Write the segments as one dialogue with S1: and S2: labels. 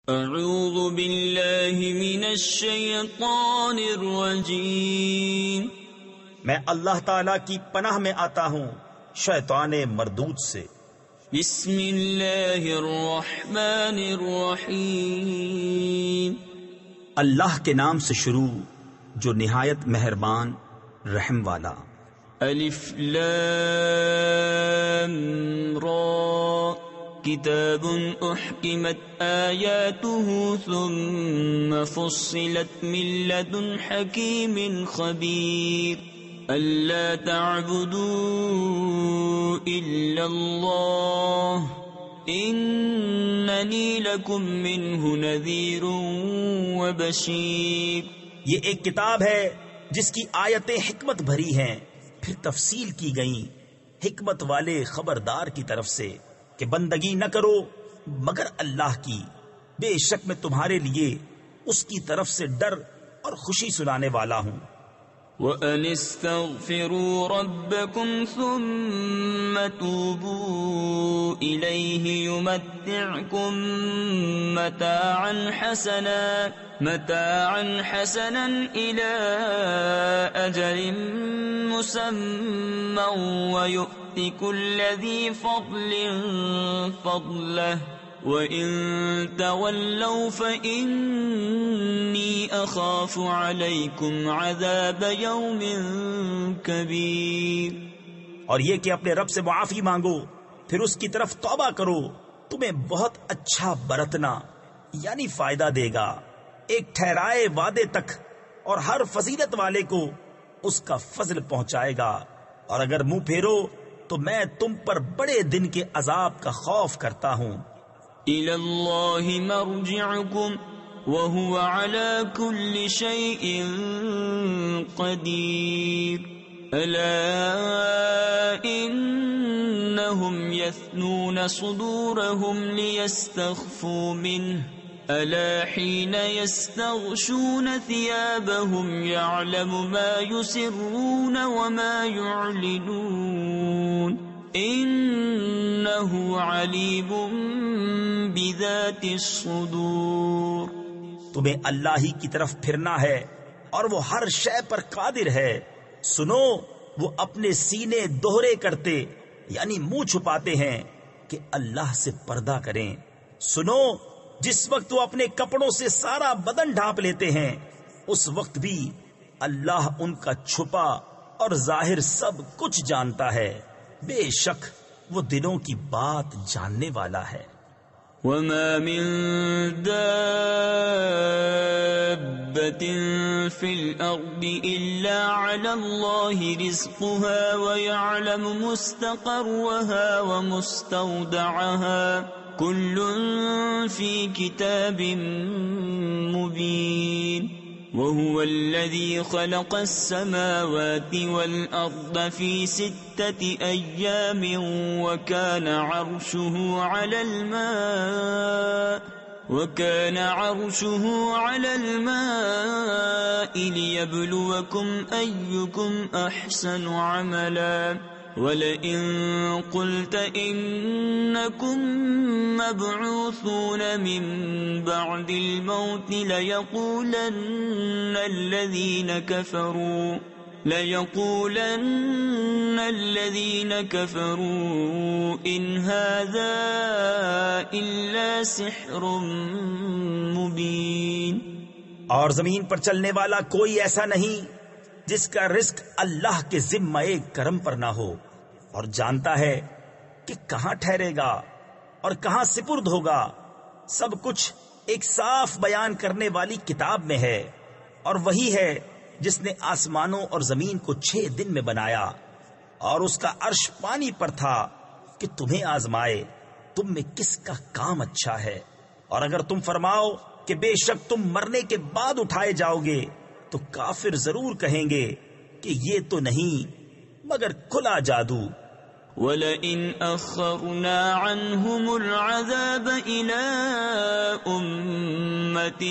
S1: اعوذ باللہ من الشیطان الرجیم،
S2: میں اللہ تعالی کی پناہ میں آتا ہوں شیطان مردود سے۔
S1: بسم اللہ الرحمن الرحیم،
S2: اللہ کے نام سے شروع جو نہایت مہربان رحم والا۔
S1: الف لام را، کتاب احکمت آیاته ثم فصلت من لدن حکیم خبیر، ألا تعبدوا إلا الله إنني لكم منه نذير وبشير۔
S2: یہ ایک کتاب ہے جس کی آیتیں حکمت بھری ہیں، پھر تفصیل کی گئیں حکمت والے خبردار کی طرف سے کہ بندگی نہ کرو مگر اللہ کی، بے شک میں تمہارے لیے اس کی طرف سے ڈر اور خوشی سنانے والا ہوں۔
S1: وَأَنِ اسْتَغْفِرُوا رَبَّكُمْ ثُمَّ تُوبُوا إِلَيْهِ يُمَتِّعْكُمْ مَتَاعًا حَسَنًا إِلَى أَجَلٍ مُّسَمًّى وَيُؤْتِ كُلَّ ذِي فَضْلٍ فَضْلَهُ وَإِن تَوَلَّوْا فَإِنِّي أَخَافُ عَلَيْكُمْ عَذَابَ يَوْمٍ كَبِيرٍ۔
S2: اور یہ کہ اپنے رب سے معافی مانگو پھر اس کی طرف توبہ کرو، تمہیں بہت اچھا برتنا یعنی فائدہ دے گا ایک ٹھہرائے وعدے تک، اور ہر فضیلت والے کو اس کا فضل پہنچائے گا، اور اگر منہ پھیرو تو میں تم پر بڑے دن کے عذاب کا خوف کرتا ہوں۔
S1: إِلَى اللَّهِ مَرْجِعُكُمْ وَهُوَ عَلَى كُلِّ شَيْءٍ قَدِيرٌ۔ أَلَا إِنَّهُمْ يَثْنُونَ صُدُورَهُمْ لِيَسْتَخْفُوا مِنْهُ أَلَا حِينَ يَسْتَغْشُونَ ثِيَابَهُمْ يَعْلَمُ مَا يُسِرُّونَ وَمَا يُعْلِنُونَ انہ علیم بذات الصدور۔
S2: تمہیں اللہ ہی کی طرف پھرنا ہے اور وہ ہر شے پر قادر ہے۔ سنو، وہ اپنے سینے دوہرے کرتے یعنی منہ چھپاتے ہیں کہ اللہ سے پردہ کریں۔ سنو، جس وقت وہ اپنے کپڑوں سے سارا بدن ڈھانپ لیتے ہیں اس وقت بھی اللہ ان کا چھپا اور ظاہر سب کچھ جانتا ہے، بے شک وہ دلوں کی بات جاننے والا ہے۔
S1: وَمَا مِن دَابَّةٍ فِي الْأَرْضِ إِلَّا عَلَى اللَّهِ رِزْقُهَا وَيَعْلَمُ مُسْتَقَرَّهَا وَمُسْتَوْدَعَهَا كُلٌّ فِي كِتَابٍ مُبِينٍ۔ وَهُوَ الَّذِي خَلَقَ السَّمَاوَاتِ وَالْأَرْضَ فِي 6 أَيَّامٍ وَكَانَ عَرْشُهُ عَلَى الْمَاءِ لِيَبْلُوَكُمْ أَيُّكُمْ أَحْسَنُ عَمَلًا وَلَئِن قُلْتَ إِنَّكُمْ مَبْعُوثُونَ مِنْ بَعْدِ الْمَوْتِ لَيَقُولَنَّ الَّذِينَ كَفَرُوا إِنْ هَذَا إِلَّا سِحْرٌ مُبِينٌ۔
S2: اور زمین پر چلنے والا کوئی ایسا نہیں جس کا رزق اللہ کے ذمہ کرم پر نہ ہو، اور جانتا ہے کہ کہاں ٹھہرے گا اور کہاں سپرد ہوگا، سب کچھ ایک صاف بیان کرنے والی کتاب میں ہے۔ اور وہی ہے جس نے آسمانوں اور زمین کو 6 دن میں بنایا، اور اس کا عرش پانی پر تھا کہ تمہیں آزمائے تم میں کس کا کام اچھا ہے۔ اور اگر تم فرماؤ کہ بے شک تم مرنے کے بعد اٹھائے جاؤ گے تو کافر ضرور کہیں گے کہ یہ تو نہیں مگر کھلا جادو۔
S1: وَلَئِنْ أَخَّرْنَا عَنْهُمُ الْعَذَابَ إِلَىٰ أُمَّةٍ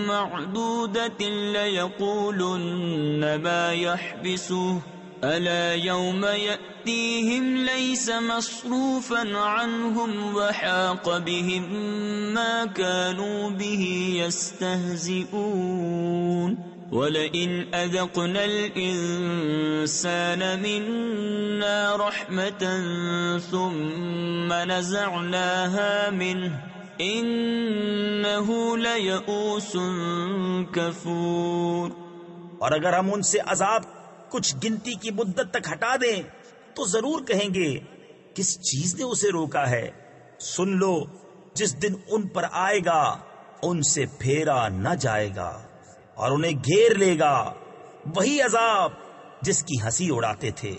S1: مَّعْدُودَةٍ لَيَقُولُنَّ مَا يَحْبِسُهُ ألا يوم يأتيهم ليس مصروفا عنهم وحاق بهم ما كانوا به يستهزئون ولئن أذقنا الإنسان منا رحمة ثم نزعناها منه إنه ليئوس كفور.
S2: اور اگر ہم ان سے عذاب کچھ گنتی کی مدت تک ہٹا دیں تو ضرور کہیں گے کس چیز نے اسے روکا ہے. سن لو جس دن ان پر آئے گا ان سے پھیرا نہ جائے گا اور انہیں گھیر لے گا وہی عذاب جس کی ہنسی اڑاتے تھے.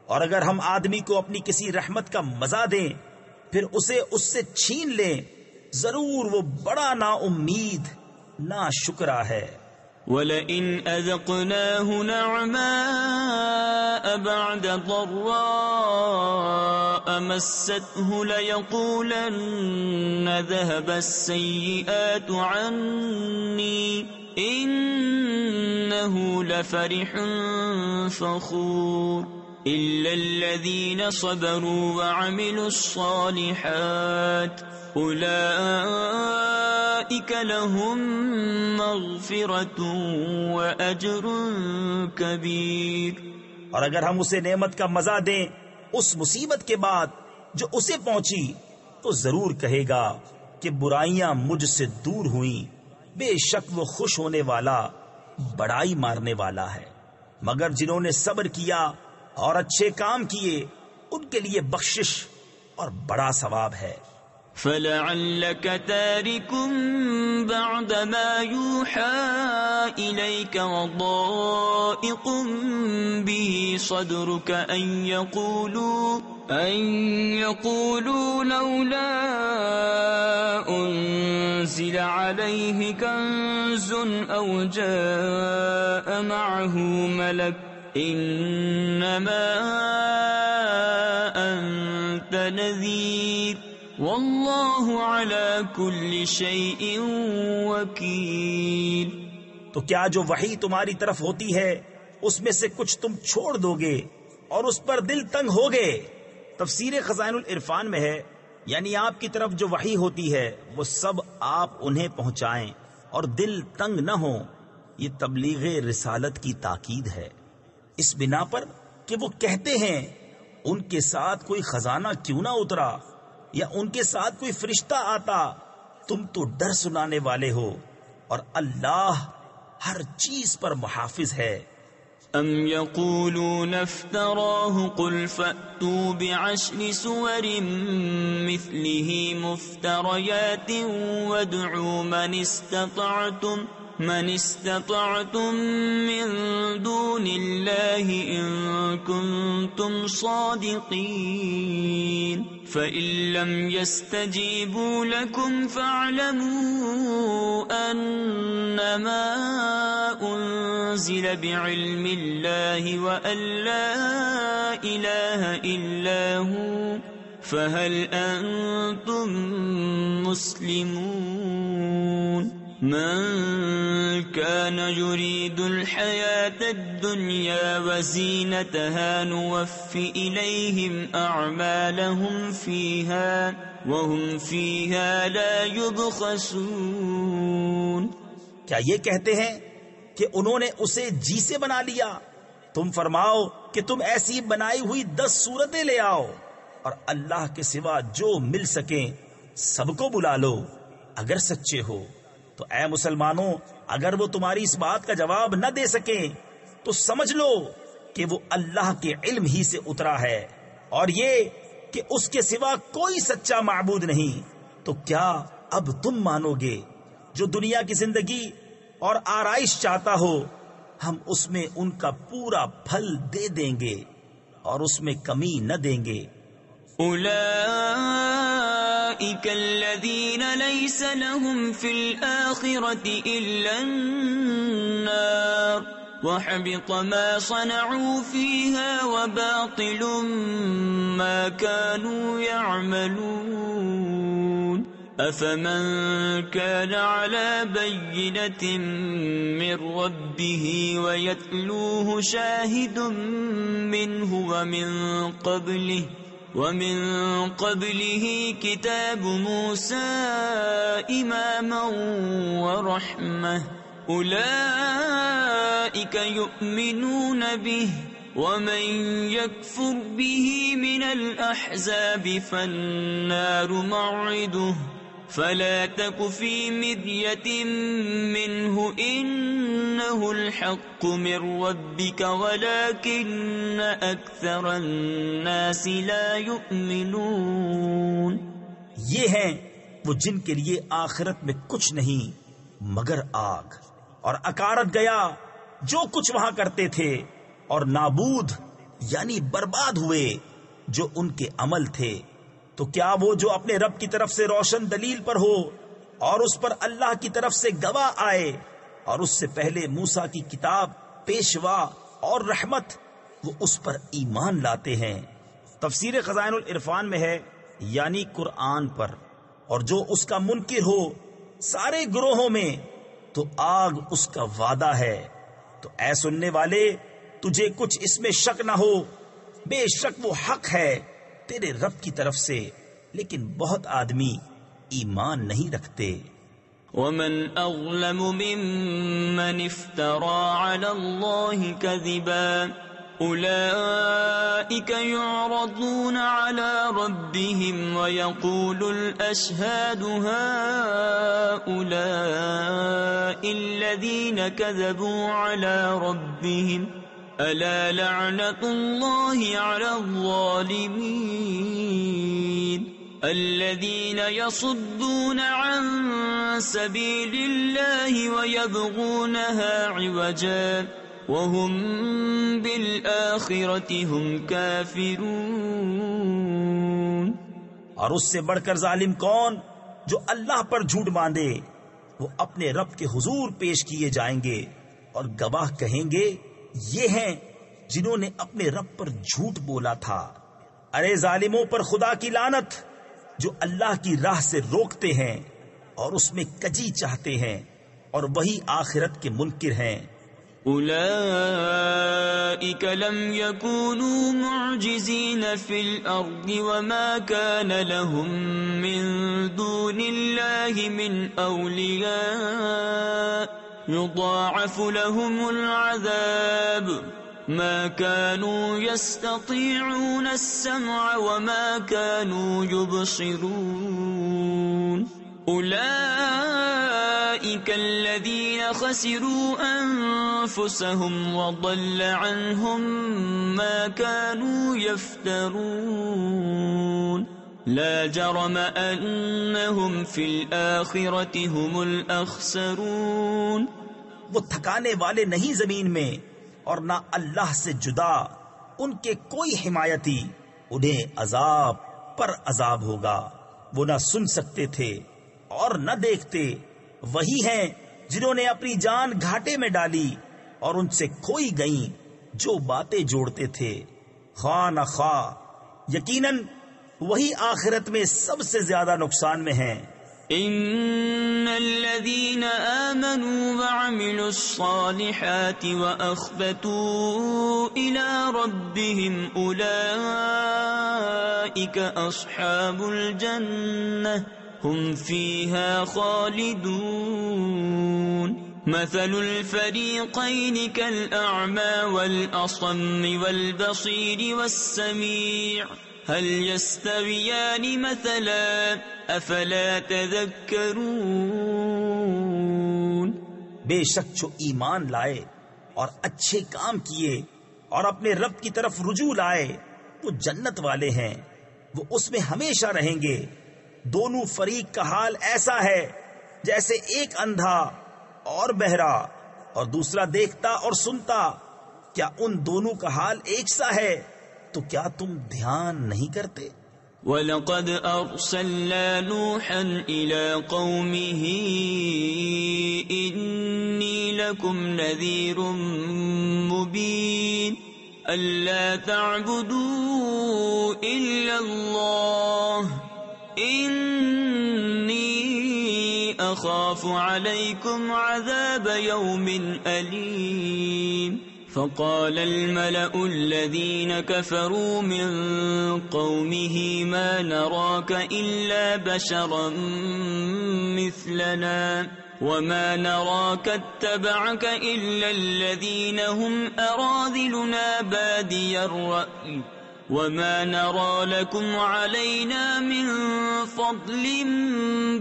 S2: اور اگر ہم آدمی کو اپنی کسی رحمت کا مزہ دیں پھر اسے اس سے چھین لیں ضرور وہ بڑا نا امید نا شکرا ہے.
S1: وَلَئِنْ أَذَقْنَاهُ نَعْمَاءَ بَعْدَ ضَرَّاءَ مَسَّتْهُ لَيَقُولَنَّ ذَهَبَ السَّيِّئَاتُ عَنِّي إِنَّهُ لَفَرِحٌ فَخُورٌ إِلَّا الَّذِينَ صَبَرُوا وَعَمِلُوا الصَّالِحَاتِ أولئك لهم مغفرة وأجر كبير.
S2: اور اگر ہم اسے نعمت کا مزہ دیں اس مصیبت کے بعد جو اسے پہنچی تو ضرور کہے گا کہ برائیاں مجھ سے دور ہوئیں. بے شک وہ خوش ہونے والا بڑائی مارنے والا ہے. مگر جنہوں نے صبر کیا اور اچھے کام کیے ان کے لیے بخشش اور بڑا ثواب ہے.
S1: فَلَعَلَّكَ تَارِكٌ بَعْدَ مَا يُوحَى إِلَيْكَ وَضَائِقٌ بِهِ صَدْرُكَ أَن يَقُولُوا لَوْلَا أُنزِلَ عَلَيْهِ كَنزٌ أَوْ جَاءَ مَعَهُ مَلَكٌ إِنَّمَا أَنتَ نَذِيرٌ واللہ علی کل شیء وکیل.
S2: تو کیا جو وحی تمہاری طرف ہوتی ہے اس میں سے کچھ تم چھوڑ دو گے اور اس پر دل تنگ ہوگے؟ تفسیر خزائن العرفان میں ہے یعنی آپ کی طرف جو وحی ہوتی ہے وہ سب آپ انہیں پہنچائیں اور دل تنگ نہ ہو. یہ تبلیغ رسالت کی تاکید ہے اس بنا پر کہ وہ کہتے ہیں ان کے ساتھ کوئی خزانہ کیوں نہ اترا یا ان کے ساتھ کوئی فرشتہ آتا. تم تو ڈر سنانے والے ہو اور اللہ ہر چیز پر محافظ ہے.
S1: ام یقولون افتراہ قل فأتوا بعشر سور مثلہ مفتریات وادعوا من استطعتم من دون اللہ ان کنتم صادقین فإن لم يستجيبوا لكم فاعلموا أنما أنزل بعلم الله وأن لا إله إلا هو فهل أنتم مسلمون. من كان يريد الحياة الدنيا وزينتها نوف إليهم أعمالهم فيها وهم فيها لا يبخسون.
S2: کیا یہ کہتے ہیں کہ انہوں نے اسے جی سے بنا لیا؟ تم فرماؤ کہ تم ایسی بنائی ہوئی 10 صورتیں لے آؤ اور اللہ کے سوا جو مل سکیں سب کو بلا لو اگر سچے ہو. تو اے مسلمانوں اگر وہ تمہاری اس بات کا جواب نہ دے سکیں تو سمجھ لو کہ وہ اللہ کے علم ہی سے اترا ہے اور یہ کہ اس کے سوا کوئی سچا معبود نہیں. تو کیا اب تم مانو گے؟ جو دنیا کی زندگی اور آرائش چاہتا ہو ہم اس میں ان کا پورا پھل دے دیں گے اور اس میں کمی نہ دیں گے.
S1: أولئك الذين ليس لهم في الآخرة إلا النار وحبط ما صنعوا فيها وباطل ما كانوا يعملون. أفمن كان على بينة من ربه ويتلوه شاهد منه ومن قبله كتاب موسى إماما ورحمة أولئك يؤمنون به ومن يكفر به من الأحزاب فالنار موعده فلا تك في مرية منه إنه الحق من ربك ولكن أكثر الناس لا يؤمنون.
S2: یہ ہیں وہ جن کے لیے آخرت میں کچھ نہیں مگر آگ، اور اکارت گیا جو کچھ وہاں کرتے تھے، اور نابود یعنی برباد ہوئے جو ان کے عمل تھے. تو کیا وہ جو اپنے رب کی طرف سے روشن دلیل پر ہو اور اس پر اللہ کی طرف سے گواہ آئے اور اس سے پہلے موسیٰ کی کتاب پیشوا اور رحمت، وہ اس پر ایمان لاتے ہیں. تفسیر خزائن العرفان میں ہے یعنی قرآن پر، اور جو اس کا منکر ہو سارے گروہوں میں تو آگ اس کا وعدہ ہے. تو اے سننے والے تجھے کچھ اس میں شک نہ ہو، بے شک وہ حق ہے تیرے رب کی طرف سے، لیکن بہت آدمی ایمان نہیں رکھتے.
S1: ومن أظلم ممن افترى على الله كذبا أولئك يعرضون على ربهم ويقول الأشهاد هؤلاء الذين كذبوا على ربهم ألا لعنة الله على الظالمين الذين يصدون عن سبيل الله ويبغونها عوجا وهم بالآخرة هم كافرون.
S2: اور اس سے بڑھ کر ظالم کون جو اللہ پر جھوٹ باندھے، وہ اپنے رب کے حضور پیش کیے جائیں گے اور گواہ کہیں گے یہ ہیں جنہوں نے اپنے رب پر جھوٹ بولا تھا. ارے ظالموں پر خدا کی لعنت جو اللہ کی راہ سے روکتے ہیں اور اس میں کجی چاہتے ہیں اور وہی آخرت کے منکر ہیں.
S1: أولئك لم يكونوا معجزين في الأرض وما كان لهم من دون الله من أولياء يضاعف لهم العذاب ما كانوا يستطيعون السمع وما كانوا يبصرون. أولئك الذين خسروا أنفسهم وضل عنهم ما كانوا يفترون. لا جرم أنهم في الآخرة هم الأخسرون.
S2: وہ تھکانے والے نہیں زمین میں اور نہ اللہ سے جدا ان کے کوئی حمایتی. انہیں عذاب پر عذاب ہوگا. وہ نہ سن سکتے تھے اور نہ دیکھتے. وہی ہیں جنہوں نے اپنی جان گھاٹے میں ڈالی اور ان سے کھوئی گئیں جو باتیں جوڑتے تھے خواہ نہ خواہ. یقیناً وہی آخرت میں سب سے زیادہ نقصان میں ہیں.
S1: ان الذين آمنوا وعملوا الصالحات واخبتوا الى ربهم اولئك اصحاب الجنة هم فيها خالدون. مثل الفريقين كالأعمى والأصم والبصير والسميع هل يستويان مثلا افلا تذكرون.
S2: بے شک جو ایمان لائے اور اچھے کام کیے اور اپنے رب کی طرف رجوع لائے وہ جنت والے ہیں، وہ اس میں ہمیشہ رہیں گے. دونوں فریق کا حال ایسا ہے جیسے ایک اندھا اور بہرا اور دوسرا دیکھتا اور سنتا. کیا ان دونوں کا حال ایک سا ہے؟ تو کیا تم دھیان نہیں کرتے؟
S1: وَلَقَدْ أَرْسَلْنَا نُوحًا إِلَىٰ قَوْمِهِ إِنِّي لَكُمْ نَذِيرٌ مُّبِينٌ أَلَّا تَعْبُدُوا إِلَّا اللَّهَ إِنِّي أخاف عليكم عذاب يوم أليم فقال الملأ الذين كفروا من قومه ما نراك إلا بشرا مثلنا وما نراك اتبعك إلا الذين هم أراذلنا بادي الرأي وما نرى لكم علينا من فضل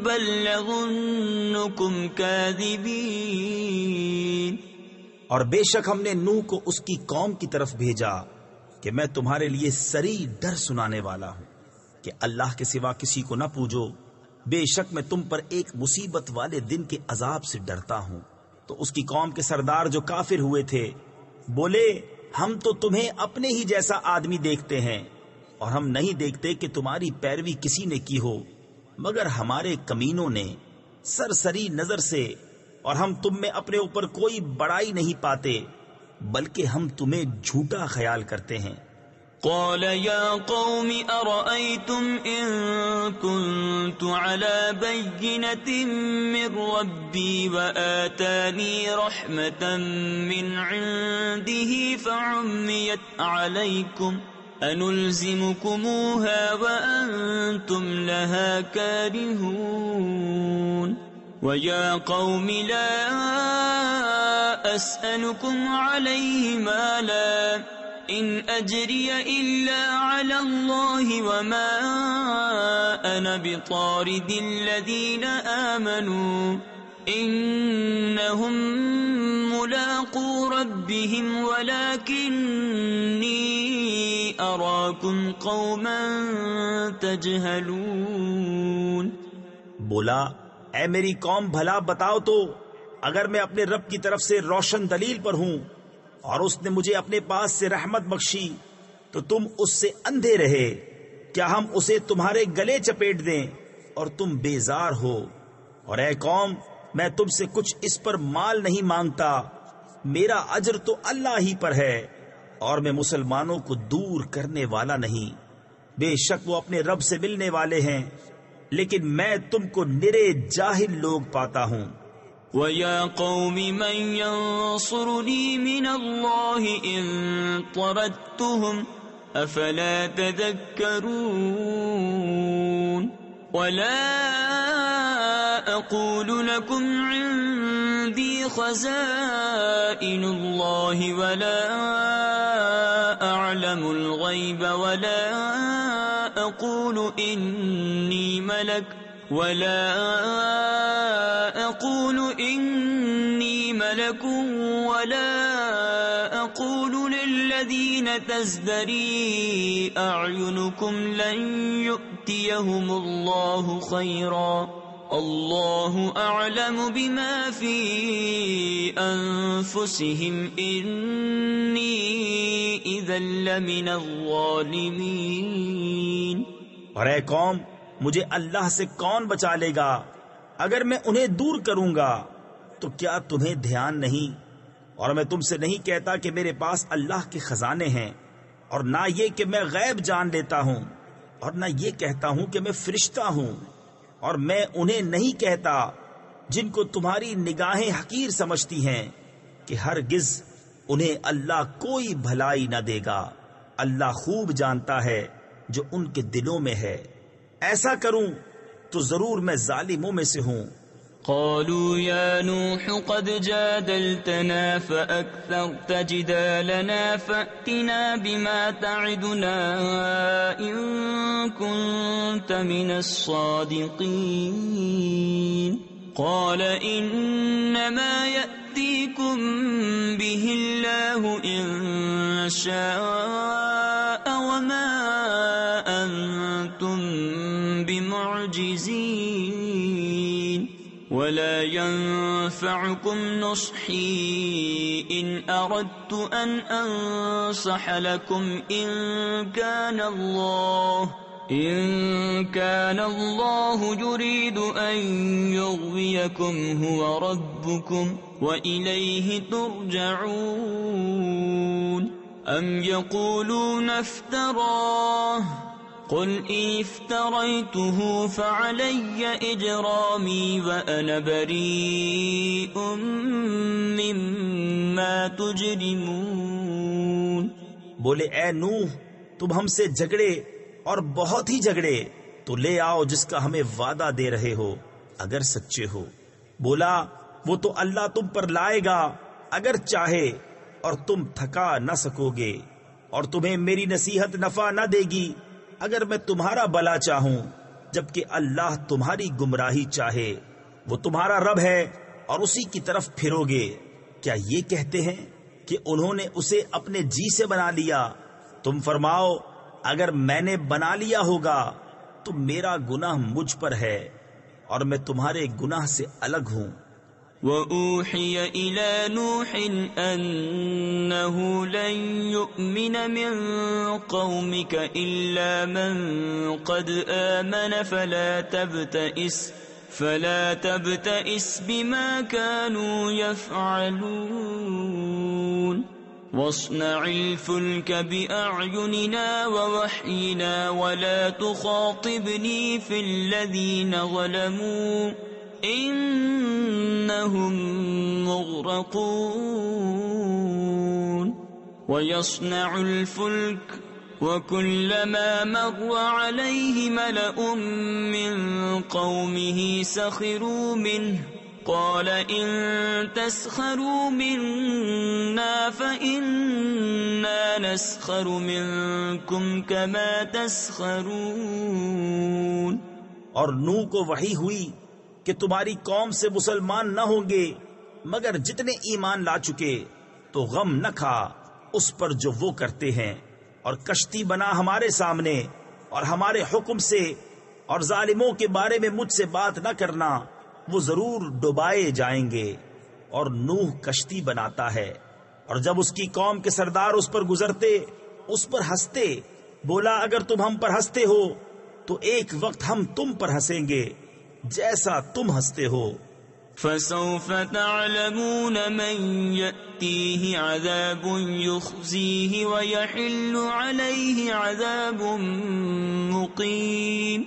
S1: بل نظنكم كاذبين.
S2: اور بے شک ہم نے نوح کو اس کی قوم کی طرف بھیجا کہ میں تمہارے لیے سری ڈر سنانے والا ہوں کہ اللہ کے سوا کسی کو نہ پوجو. بے شک میں تم پر ایک مصیبت والے دن کے عذاب سے ڈرتا ہوں. تو اس کی قوم کے سردار جو کافر ہوئے تھے بولے ہم تو تمہیں اپنے ہی جیسا آدمی دیکھتے ہیں اور ہم نہیں دیکھتے کہ تمہاری پیروی کسی نے کی ہو مگر ہمارے کمینوں نے سرسری نظر سے، اور ہم تم میں اپنے اوپر کوئی بڑائی نہیں پاتے بلکہ ہم تمہیں جھوٹا خیال کرتے ہیں.
S1: قال يا قوم أرأيتم إن كنت على بينة من ربي وآتاني رحمة من عنده فعميت عليكم أنلزمكموها وأنتم لها كارهون ويا قوم لا أسألكم عليه مالا إن أجري إلا على الله وما أنا بطارد الذين آمنوا إنهم ملاقو ربهم ولكني أراكم قوما تجهلون.
S2: بولا اے میری قوم بھلا بتاؤ تو اگر میں اپنے رب کی طرف سے روشن دلیل پر ہوں اور اس نے مجھے اپنے پاس سے رحمت بخشی تو تم اس سے اندھے رہے، کیا ہم اسے تمہارے گلے چپیٹ دیں اور تم بیزار ہو؟ اور اے قوم میں تم سے کچھ اس پر مال نہیں مانگتا، میرا اجر تو اللہ ہی پر ہے اور میں مسلمانوں کو دور کرنے والا نہیں. بے شک وہ اپنے رب سے ملنے والے ہیں لیکن میں تم کو نرے جاہل لوگ پاتا ہوں.
S1: وَيَا قَوْمِ مَنْ يَنصُرُنِي مِنَ اللَّهِ إِن طَرَدتُّهُمْ أَفَلَا تَذَكَّرُونَ. وَلَا أَقُولُ لَكُمْ عِندِي خَزَائِنُ اللَّهِ وَلَا أَعْلَمُ الْغَيْبَ وَلَا أَقُولُ إِنِّي مَلَكٌ ولا أقول للذين تزدري أعينكم لن يؤتيهم الله خيرا الله أعلم بما في أنفسهم إني إذا لمن الظالمين.
S2: اور اے قوم مجھے اللہ سے کون بچا لے گا؟ اگر میں انہیں دور کروں گا تو کیا تمہیں دھیان نہیں؟ اور میں تم سے نہیں کہتا کہ میرے پاس اللہ کے خزانے ہیں، اور نہ یہ کہ میں غیب جان لیتا ہوں، اور نہ یہ کہتا ہوں کہ میں فرشتہ ہوں، اور میں انہیں نہیں کہتا جن کو تمہاری نگاہیں حقیر سمجھتی ہیں کہ ہرگز انہیں اللہ کوئی بھلائی نہ دے گا. اللہ خوب جانتا ہے جو ان کے دلوں میں ہے. ایسا کروں تو ضرور میں ظالموں میں سے ہوں.
S1: قالوا يا نوح قد جادلتنا فأكثرت جدالنا فأتنا بما تعدنا إن كنت من الصادقين. قال إنما يأتيكم به الله إن شاء وما أنتم بمعجزين ولا ينفعكم نصحي إن أردت أن أنصح لكم إن كان الله يريد أن يغويكم هو ربكم وإليه ترجعون. أم يقولون افتراه قل إن افتريته فعلي إجرامي وأنا بريء مما تجرمون.
S2: بولے اے نوح تم ہم سے جھگڑے اور بہت ہی جھگڑے تو لے آؤ جس کا ہمیں وعدہ دے رہے ہو اگر سچے ہو. بولا وہ تو اللہ تم پر لائے گا اگر چاہے اور تم تھکا نہ سکو گے، اور تمہیں میری نصیحت نفع نہ دے گی اگر میں تمہارا بھلا چاہوں، جبکہ اللہ تمہاری گمراہی چاہے. وہ تمہارا رب ہے اور اسی کی طرف پھرو گے. کیا یہ کہتے ہیں کہ انہوں نے اسے اپنے جی سے بنا لیا؟ تم فرماؤ اگر میں نے بنا لیا ہوگا تو میرا گناہ مجھ پر ہے اور میں تمہارے گناہ سے الگ ہوں.
S1: وَأُوحِيَ إِلَى نُوحٍ أَنَّهُ لَن يُؤْمِنَ مِن قَوْمِكَ إِلَّا مَن قَدْ آمَنَ فَلَا تَبْتَئِسْ بِمَا كَانُوا يَفْعَلُونَ. وَاصْنَعِ الْفُلْكَ بِأَعْيُنِنَا وَوَحْيِنَا وَلَا تُخَاطِبْنِي فِي الَّذِينَ ظَلَمُوا إِنَّهُمْ مُغْرَقُونَ. وَيَصْنَعُ الْفُلْكَ وَكُلَّمَا مَرَّ عَلَيْهِ مَلَأٌ مِّن قَوْمِهِ سَخِرُوا مِنْهُ قَالَ إِن تَسْخَرُوا مِنَّا فَإِنَّا نَسْخَرُ مِنكُمْ كَمَا تَسْخَرُونَ.
S2: اور نوح کو وحی ہوئی کہ تمہاری قوم سے مسلمان نہ ہوں گے مگر جتنے ایمان لا چکے، تو غم نہ کھا اس پر جو وہ کرتے ہیں، اور کشتی بنا ہمارے سامنے اور ہمارے حکم سے، اور ظالموں کے بارے میں مجھ سے بات نہ کرنا، وہ ضرور ڈبائے جائیں گے. اور نوح کشتی بناتا ہے، اور جب اس کی قوم کے سردار اس پر گزرتے اس پر ہنستے. بولا اگر تم ہم پر ہنستے ہو تو ایک وقت ہم تم پر ہنسیں گے جیسا تم ہنستے ہو.
S1: فسوف تعلمون من يأتيه عذاب يخزيه ويحل عليه عذاب مقيم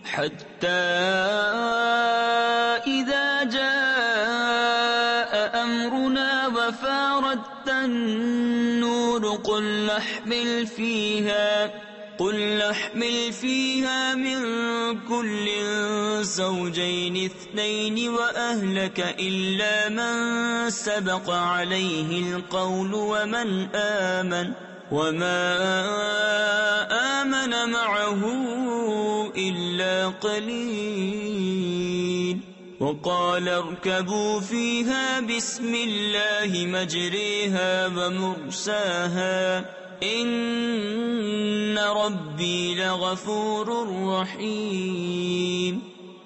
S1: حتى إذا جاء أمرنا وفارت النور قل نحمل فيها من كل زوجين اثنين وأهلك إلا من سبق عليه القول وما آمن معه إلا قليل. وقال اركبوا فيها بسم الله مجريها ومرساها ان ربی لغفور رحیم.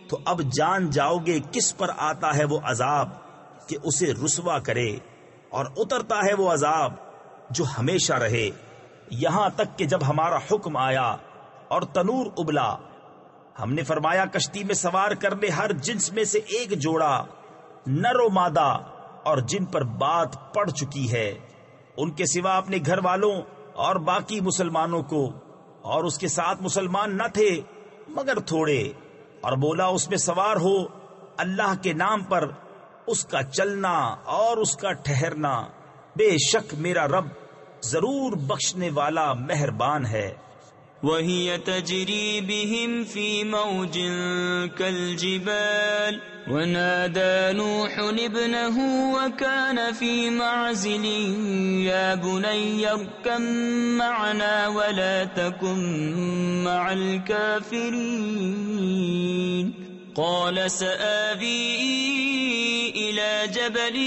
S2: تو اب جان جاؤ گے کس پر آتا ہے وہ عذاب کہ اسے رسوا کرے، اور اترتا ہے وہ عذاب جو ہمیشہ رہے، یہاں تک کہ جب ہمارا حکم آیا اور تنور ابلا، ہم نے فرمایا کشتی میں سوار کر لے ہر جنس میں سے ایک جوڑا، نر و مادہ، اور جن پر بات پڑ چکی ہے، ان کے سوا اپنے گھر والوں اور باقی مسلمانوں کو. اور اس کے ساتھ مسلمان نہ تھے مگر تھوڑے. اور بولا اس میں سوار ہو اللہ کے نام پر، اس کا چلنا اور اس کا ٹھہرنا، بے شک میرا رب ضرور بخشنے والا مہربان ہے.
S1: وَهِيَ تَجْرِي بِهِمْ فِي مَوْجٍ كَالْجِبَالِ وَنَادَى نُوحٌ ابْنَهُ وَكَانَ فِي مَعْزِلٍ يَا بُنَيَّ ارْكَبْ مَعَنَا وَلَا تَكُنْ مَعَ الْكَافِرِينَ. قَالَ سَآوِي إِلَى جَبَلٍ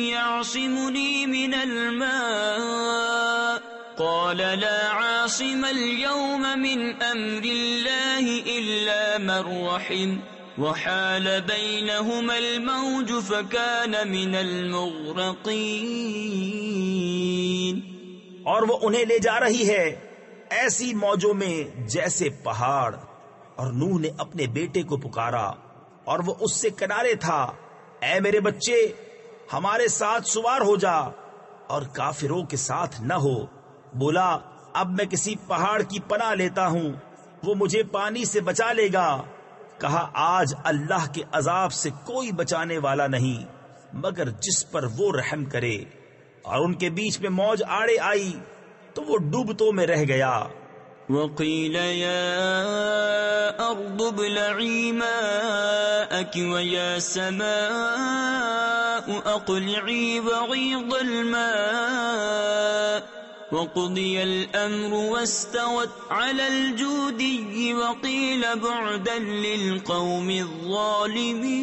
S1: يَعْصِمُنِي مِنَ الْمَاءِ قال لا عاصم اليوم من أمر الله إلا من رحم وحال بينهما الموج فكان من المغرقين.
S2: اور وہ انہیں لے جا رہی ہے ایسی موجوں میں جیسے پہاڑ. اور نوح نے اپنے بیٹے کو پکارا اور وہ اس سے کنارے تھا. اے میرے بچے ہمارے ساتھ سوار ہو جا اور کافروں کے ساتھ نہ ہو. بولا اب میں کسی پہاڑ کی پناہ لیتا ہوں، وہ مجھے پانی سے بچا لے گا۔ کہا آج اللہ کے عذاب سے کوئی بچانے والا نہیں مگر جس پر وہ رحم کرے۔ اور ان کے بیچ میں موج آڑے آئی تو وہ ڈوبتوں میں رہ گیا۔
S1: وقيل يا أرض ابلعي ماءك ويا سماء أقلعي وغيض الماء وقضي الأمر واستوت على الجودي وقيل بعدا للقوم الظالمين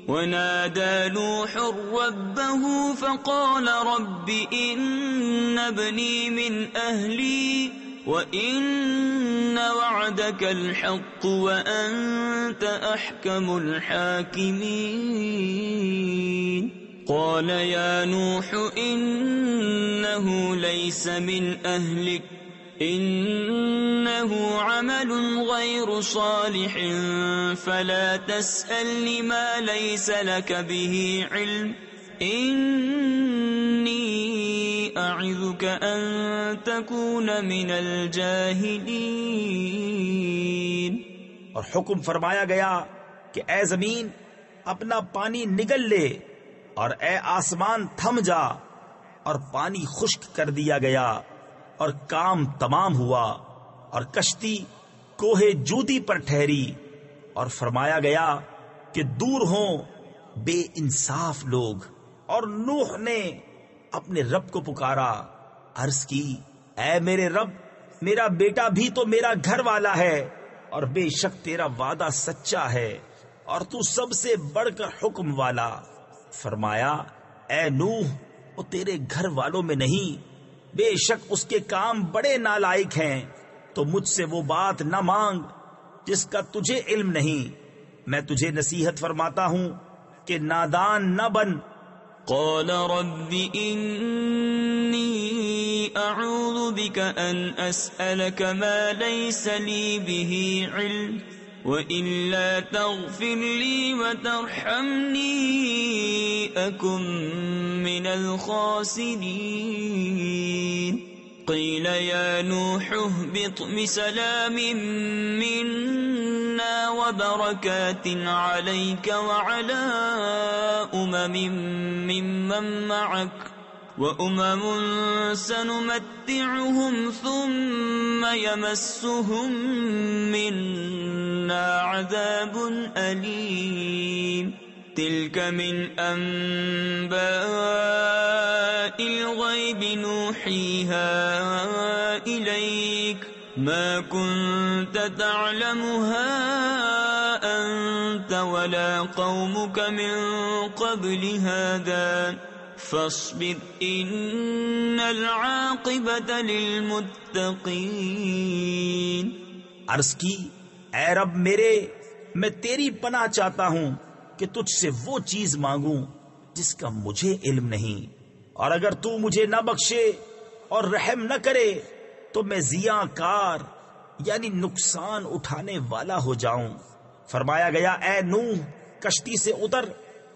S1: ونادى نوح ربه فقال رب إن ابني من أهلي وإن وعدك الحق وأنت أحكم الحاكمين قال يا نوح إنه ليس من أهلك إنه عمل غير صالح فلا تسألني ما ليس لك به علم إني أعظك أن تكون من الجاهلين۔
S2: اور حکم فرمایا گیا کہ اے زمین اپنا پانی نگل لے اور اے آسمان تھم جا، اور پانی خشک کر دیا گیا اور کام تمام ہوا، اور کشتی کوہ جودی پر ٹھہری، اور فرمایا گیا کہ دور ہوں بے انصاف لوگ۔ اور نوح نے اپنے رب کو پکارا، عرض کی اے میرے رب، میرا بیٹا بھی تو میرا گھر والا ہے، اور بے شک تیرا وعدہ سچا ہے اور تو سب سے بڑھ کر حکم والا۔ فرمایا اے نوح، وہ تیرے گھر والوں میں نہیں، بے شک اس کے کام بڑے نالائق ہیں، تو مجھ سے وہ بات نہ مانگ جس کا تجھے علم نہیں۔ میں تجھے نصیحت فرماتا ہوں کہ نادان نہ بن۔
S1: قال رب إني أعوذ بك أن أسألك ما ليس لي به علم وإلا تغفر لي وترحمني أكن من الخاسرين قيل يا نوح اهبط بسلام منا وبركات عليك وعلى ممن معك وأمم سنمتعهم ثم يمسهم منا عذاب أليم تلك من أنباء الغيب نوحيها إليك ما كنت تعلمها أنت ولا قومك من قبل هذا فاصبر إن العاقبة للمتقين۔
S2: عرض کی اے رب میرے، میں تیری پناہ چاہتا ہوں کہ تجھ سے وہ چیز مانگوں جس کا مجھے علم نہیں، اور اگر تو مجھے نہ بخشے اور رحم نہ کرے تو میں ضیاء کار یعنی نقصان اٹھانے والا ہو جاؤں۔ فرمایا گیا اے نوح، کشتی سے اتر،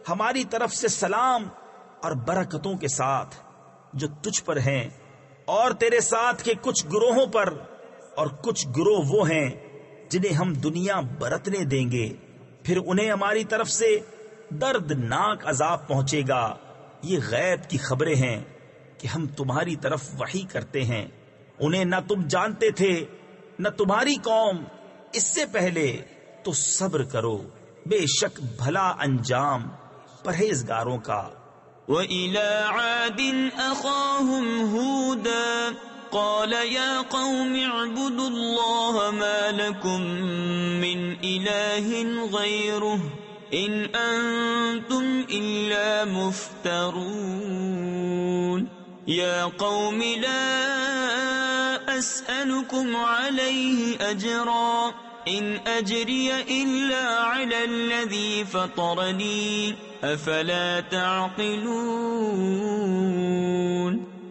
S2: ہماری طرف سے سلام اور برکتوں کے ساتھ جو تجھ پر ہیں اور تیرے ساتھ کے کچھ گروہوں پر، اور کچھ گروہ وہ ہیں جنہیں ہم دنیا برتنے دیں گے، پھر انہیں ہماری طرف سے دردناک عذاب پہنچے گا۔ یہ غیب کی خبریں ہیں کہ ہم تمہاری طرف وحی کرتے ہیں، انہیں نہ تم جانتے تھے نہ تمہاری قوم اس سے پہلے، تو صبر کرو، بے شک بھلا انجام پرہیزگاروں کا۔
S1: وَإِلَى عَادٍ أَخَاهُمْ هُودًا قَالَ يَا قَوْمِ اعْبُدُوا اللَّهَ مَا لَكُمْ مِنْ إِلَٰهٍ غَيْرُهُ إِنْ أَنْتُمْ إِلَّا مُفْتَرُونَ يَا قَوْمِ لَا أَسْأَلُكُمْ عَلَيْهِ أَجْرًا إِنْ أَجْرِيَ إِلَّا عَلَى الَّذِي فَطَرَنِي أَفَلَا تَعْقِلُونَ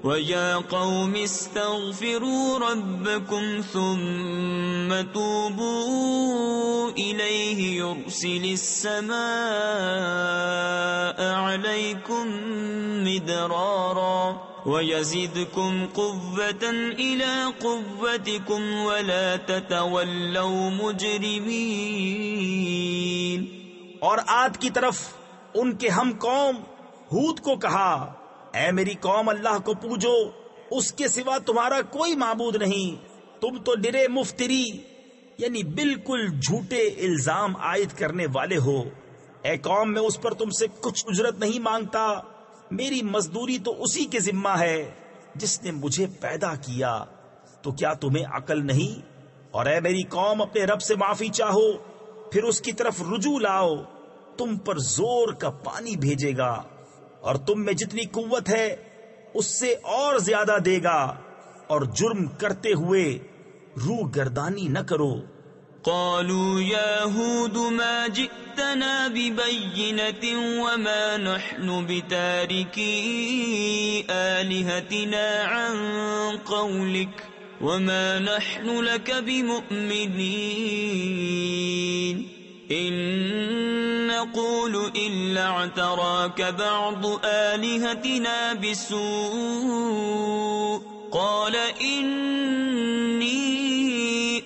S1: وَيَا قَوْمِ اسْتَغْفِرُوا رَبَّكُمْ ثُمَّ تُوبُوا إِلَيْهِ يُرْسِلِ السَّمَاءَ عَلَيْكُمْ مِدْرَارًا وَيَزِدْكُمْ قُوَّةً إِلَى قُوَّتِكُمْ وَلَا تَتَوَلَّوْا مُجْرِمِينَ۔
S2: اور عاد کی طرف ان کے ہم قوم ہود کو کہا، اے میری قوم اللہ کو پوجو، اس کے سوا تمہارا کوئی معبود نہیں، تم تو ڈرے مفتری یعنی بالکل جھوٹے الزام عائد کرنے والے ہو۔ اے قوم میں اس پر تم سے کچھ اجرت نہیں مانگتا، میری مزدوری تو اسی کے ذمہ ہے جس نے مجھے پیدا کیا، تو کیا تمہیں عقل نہیں؟ اور اے میری قوم اپنے رب سے معافی چاہو، پھر اس کی طرف رجوع لاؤ، تم پر زور کا پانی بھیجے گا اور تم میں جتنی قوت ہے اس سے اور زیادہ دے گا، اور جرم کرتے ہوئے روح گردانی نہ کرو۔
S1: قالوا يا هود ما جئتنا ببينة وما نحن بتاركي آلهتنا عن قولك وما نحن لك بمؤمنين إن نقول إلا اعتراك بعض آلهتنا بسوء قال إني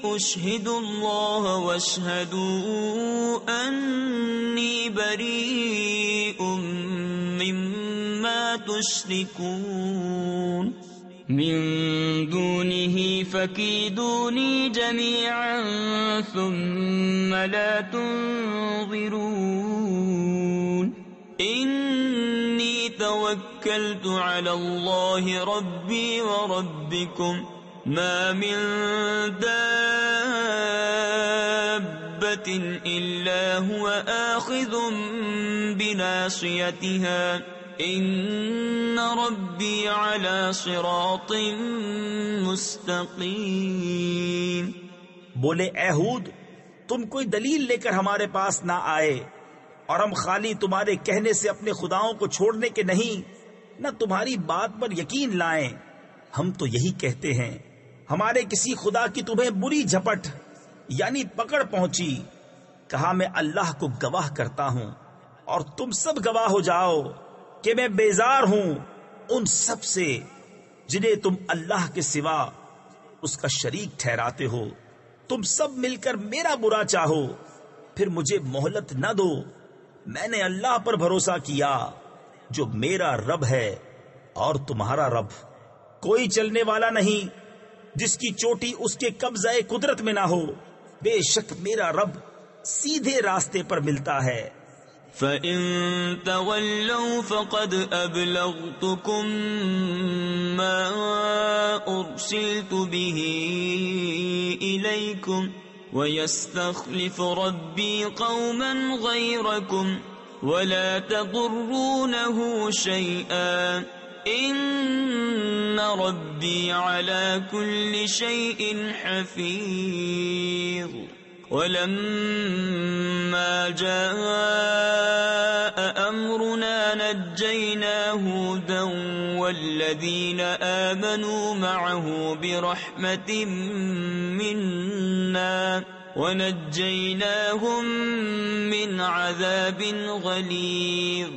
S1: أشهد الله واشهدوا أني بريء مما تشركون من دونه فكيدوني جميعا ثم لا تنظرون إني توكلت على الله ربي وربكم ما من دابة إلا هو آخذ بناصيتها إن ربي على صراط مستقيم۔
S2: بولے اے ہود، تم کوئی دلیل لے کر ہمارے پاس نہ آئے، اور ہم خالی تمہارے کہنے سے اپنے خداؤں کو چھوڑنے کے نہیں، نہ تمہاری بات پر یقین لائیں۔ ہم تو یہی کہتے ہیں ہمارے کسی خدا کی تمہیں بری جھپٹ یعنی پکڑ پہنچی۔ کہا میں اللہ کو گواہ کرتا ہوں اور تم سب گواہ ہو جاؤ کہ میں بیزار ہوں ان سب سے جنہیں تم اللہ کے سوا اس کا شریک ٹھہراتے ہو۔ تم سب مل کر میرا برا چاہو، پھر مجھے مہلت نہ دو۔ میں نے اللہ پر بھروسہ کیا جو میرا رب ہے اور تمہارا رب۔ کوئی چلنے والا نہیں جس کی چوٹی اس کے قبضہ قدرت میں نہ ہو، بے شک میرا رب سیدھے راستے پر ملتا ہے۔
S1: فَإِن تَوَلَّوْا فَقَدْ أَبْلَغْتُكُم مَّا أُرْسِلْتُ بِهِ إِلَيْكُمْ وَيَسْتَخْلِفُ رَبِّي قَوْمًا غَيْرَكُمْ وَلَا تَضُرُّونَهُ شَيْئًا إِنَّ رَبِّي عَلَى كُلِّ شَيْءٍ حَفِيظٌ۔ وَلَمَّا جَاءَ أَمْرُنَا نَجَّيْنَا هُودًا وَالَّذِينَ آمَنُوا مَعَهُ بِرَحْمَةٍ مِّنَّا وَنَجَّيْنَاهُمْ مِنْ عَذَابٍ غَلِيظٍ۔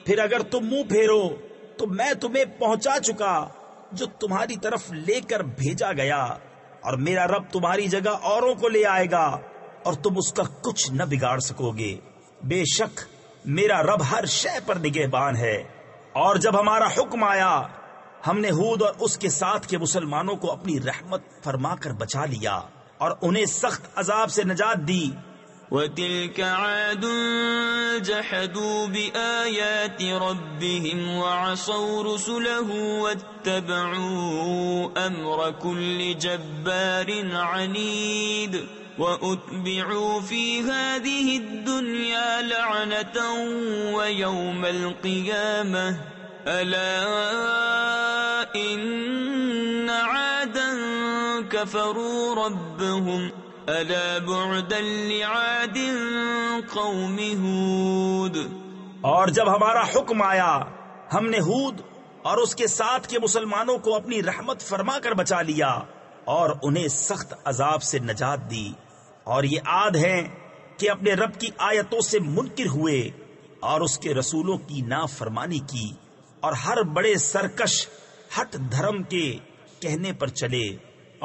S2: پھر اگر تم منہ پھیرو تو میں تمہیں پہنچا چکا جو تمہاری طرف لے کر بھیجا گیا، اور میرا رب تمہاری جگہ اوروں کو لے آئے گا اور تم اس کا کچھ نہ بگاڑ سکو گے۔ بے شک میرا رب ہر شے پر نگہبان ہے۔ اور جب ہمارا حکم آیا ہم نے ہود اور اس کے ساتھ کے مسلمانوں کو اپنی رحمت فرما کر بچا لیا اور انہیں سخت عذاب سے نجات دی۔
S1: وَتِلْكَ عَادٌ جَحَدُوا بِآيَاتِ رَبِّهِمْ وَعَصَوْا رُسُلَهُ وَاتَّبَعُوا أَمْرَ كُلِّ جَبَّارٍ عَنِيدٍ وَأُتْبِعُوا فِي هَذِهِ الدُّنْيَا لَعْنَةً وَيَوْمَ الْقِيَامَةِ أَلَا إِنَّ عَادًا كَفَرُوا رَبَّهُمْ أَلَا بُعْدًا لِعَادٍ قَوْمِ ہود۔
S2: اور جب ہمارا حکم آیا ہم نے ہود اور اس کے ساتھ کے مسلمانوں کو اپنی رحمت فرما کر بچا لیا اور انہیں سخت عذاب سے نجات دی۔ اور یہ عاد ہیں کہ اپنے رب کی آیتوں سے منکر ہوئے اور اس کے رسولوں کی نافرمانی کی، اور ہر بڑے سرکش ہٹ دھرم کے کہنے پر چلے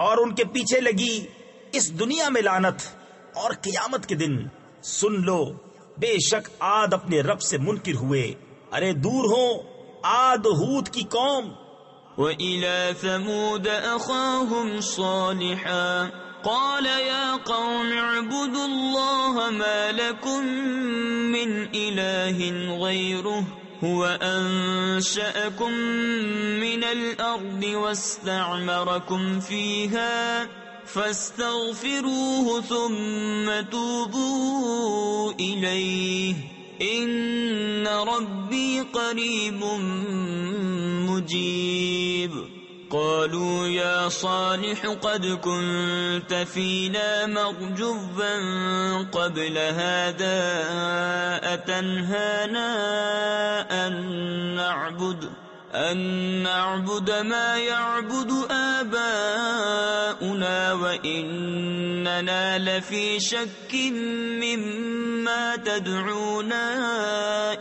S2: اور ان کے پیچھے لگی اس دنیا میں لعنت اور قیامت کے دن. سن لو بے شک عاد اپنے رب سے منکر ہوئے. ارے دور ہو عاد ہود کی قوم.
S1: وَإِلَى ثَمُودَ أَخَاهُمْ صَالِحًا قَالَ يَا قَوْمِ اعْبُدُوا اللَّهَ مَا لَكُمْ مِنْ إِلَٰهٍ غَيْرُهُ هُوَ أَنشَأَكُم مِّنَ الْأَرْضِ وَاسْتَعْمَرَكُمْ فِيهَا فَاسْتَغْفِرُوهُ ثُمَّ تُوبُوا إِلَيْهِ إِنَّ رَبِّي قَرِيبٌ مُّجِيبٌ. قالوا يا صالح قد كنت فينا مرجوا قبل هذا أتنهانا أن نعبد ما يعبد آباؤنا وإننا لفي شك مما تدعونا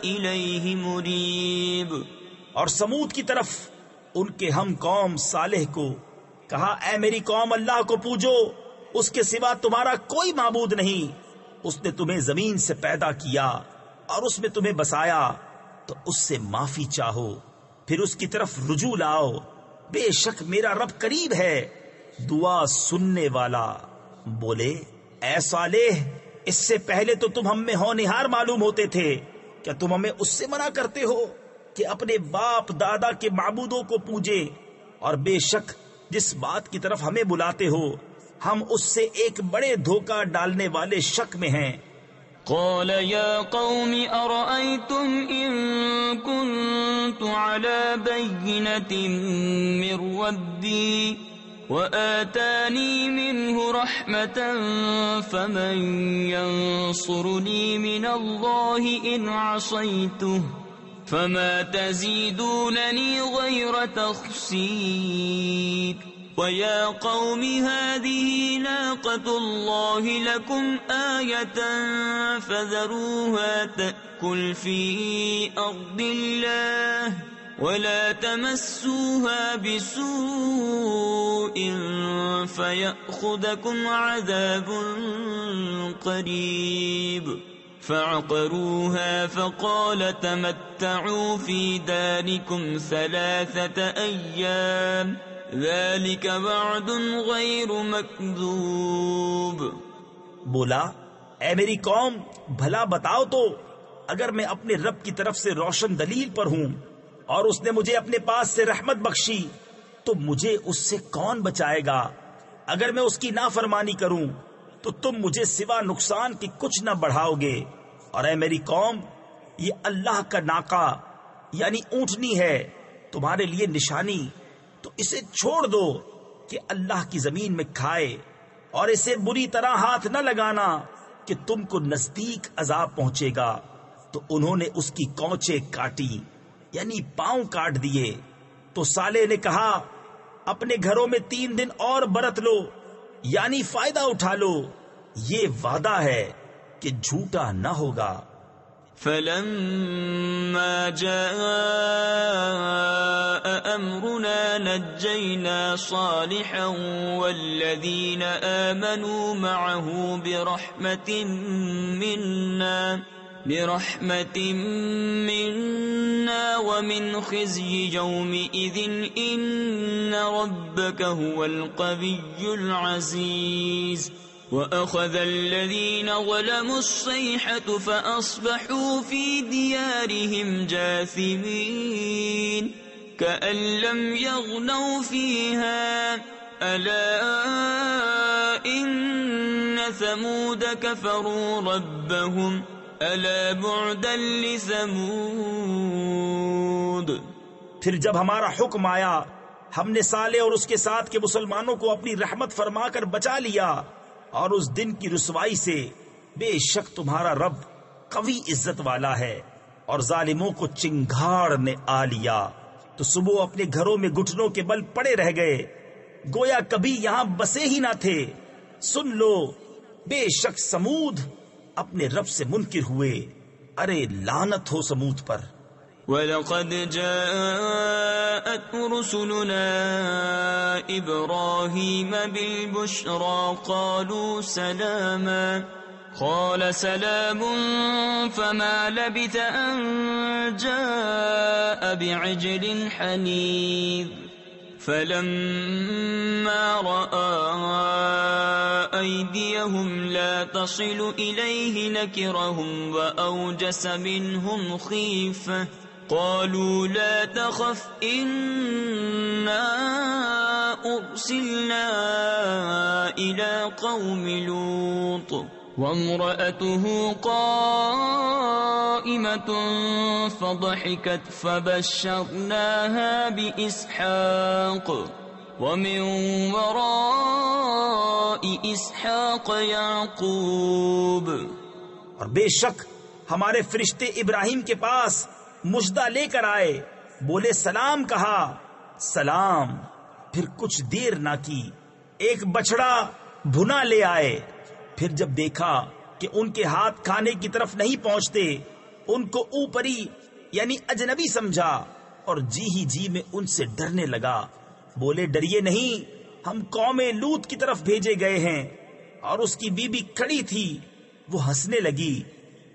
S1: إليه مريب.
S2: اور سمود کی طرف ان کے ہم قوم صالح کو کہا اے میری قوم اللہ کو پوجو، اس کے سوا تمہارا کوئی معبود نہیں. اس نے تمہیں زمین سے پیدا کیا اور اس میں تمہیں بسایا، تو اس سے معافی چاہو، پھر اس کی طرف رجوع لاؤ. بے شک میرا رب قریب ہے، دعا سننے والا. بولے اے صالح، اس سے پہلے تو تم ہم میں ہونہار معلوم ہوتے تھے، کیا تم ہمیں اس سے منع کرتے ہو کہ اپنے باپ دادا کے معبودوں کو پوجے؟ اور بے شک جس بات کی طرف ہمیں بلاتے ہو ہم اس سے ایک بڑے دھوکہ ڈالنے والے شک میں ہیں.
S1: قال يا قوم أرأيتم إن كنت على بينة من ربي وآتاني منه رحمة فمن ينصرني من الله إن عصيته فما تزيدونني غير تخسير. ويا قوم هذه ناقة الله لكم آية فذروها تأكل في أرض الله ولا تمسوها بسوء فيأخذكم عذاب قريب. فعقروها فقال تمتعوا في داركم 3 أيام ذلك وعد غیر مکذوب.
S2: بولا اے میری قوم بھلا بتاؤ تو، اگر میں اپنے رب کی طرف سے روشن دلیل پر ہوں اور اس نے مجھے اپنے پاس سے رحمت بخشی تو مجھے اس سے کون بچائے گا؟ اگر میں اس کی نافرمانی کروں تو تم مجھے سوا نقصان کی کچھ نہ بڑھاؤ گے. اور اے میری قوم، یہ اللہ کا ناقہ یعنی اونٹنی ہے تمہارے لیے نشانی، تو اسے چھوڑ دو کہ اللہ کی زمین میں کھائے، اور اسے بری طرح ہاتھ نہ لگانا کہ تم کو نزدیک عذاب پہنچے گا. تو انہوں نے اس کی کونچیں کاٹی یعنی پاؤں کاٹ دیے. تو صالح نے کہا اپنے گھروں میں 3 دن اور برت لو یعنی فائدہ اٹھا لو، یہ وعدہ ہے کہ جھوٹا نہ ہوگا.
S1: فلما جاء أمرنا نجينا صالحا والذين آمنوا معه برحمة منا ومن خزي يومئذ إن ربك هو القوي العزيز. وأخذ الذين ظلموا الصيحة فأصبحوا في ديارهم جاثمين كأن لم يغنوا فيها ألا إن ثمود كفروا ربهم ألا بعدا لثمود.
S2: پھر جب ہمارا حکم آیا ہم نے صالح اور اس کے ساتھ کے مسلمانوں کو اپنی رحمت فرما کر بچا لیا، اور اس دن کی رسوائی سے بے شک تمہارا رب قوی عزت والا ہے. اور ظالموں کو چنگھاڑ نے آ لیا تو صبح اپنے گھروں میں گھٹنوں کے بل پڑے رہ گئے، گویا کبھی یہاں بسے ہی نہ تھے. سن لو بے شک سمود اپنے رب سے منکر ہوئے. ارے لعنت ہو سمود پر.
S1: وَلَقَدْ جَاءَتْ رُسُلُنَا إِبْرَاهِيمَ بِالْبُشْرَى قَالُوا سَلَامًا قَالَ سَلَامٌ فَمَا لَبِثَ أَن جَاءَ بِعِجْلٍ حَنِيذٍ فَلَمَّا رَأَىٰ أَيْدِيَهُمْ لَا تَصِلُ إِلَيْهِ نَكِرَهُمْ وَأَوْجَسَ مِنْهُمْ خِيفَةً قالوا لا تخف إنا أرسلنا إلى قوم لوط وامرأته قائمة فضحكت فبشرناها بإسحاق ومن وراء إسحاق يعقوب.
S2: اور بے شک ہمارے فرشتے ابراہیم کے پاس مژدہ لے کر آئے، بولے سلام کہا، سلام، پھر کچھ دیر نہ کی ایک بچڑا بھنا لے آئے. پھر جب دیکھا کہ ان کے ہاتھ کھانے کی طرف نہیں پہنچتے، ان کو اوپری یعنی اجنبی سمجھا اور جی ہی جی میں ان سے ڈرنے لگا. بولے ڈریے نہیں، ہم قوم لوط کی طرف بھیجے گئے ہیں. اور اس کی بیوی کھڑی تھی، وہ ہنسنے لگی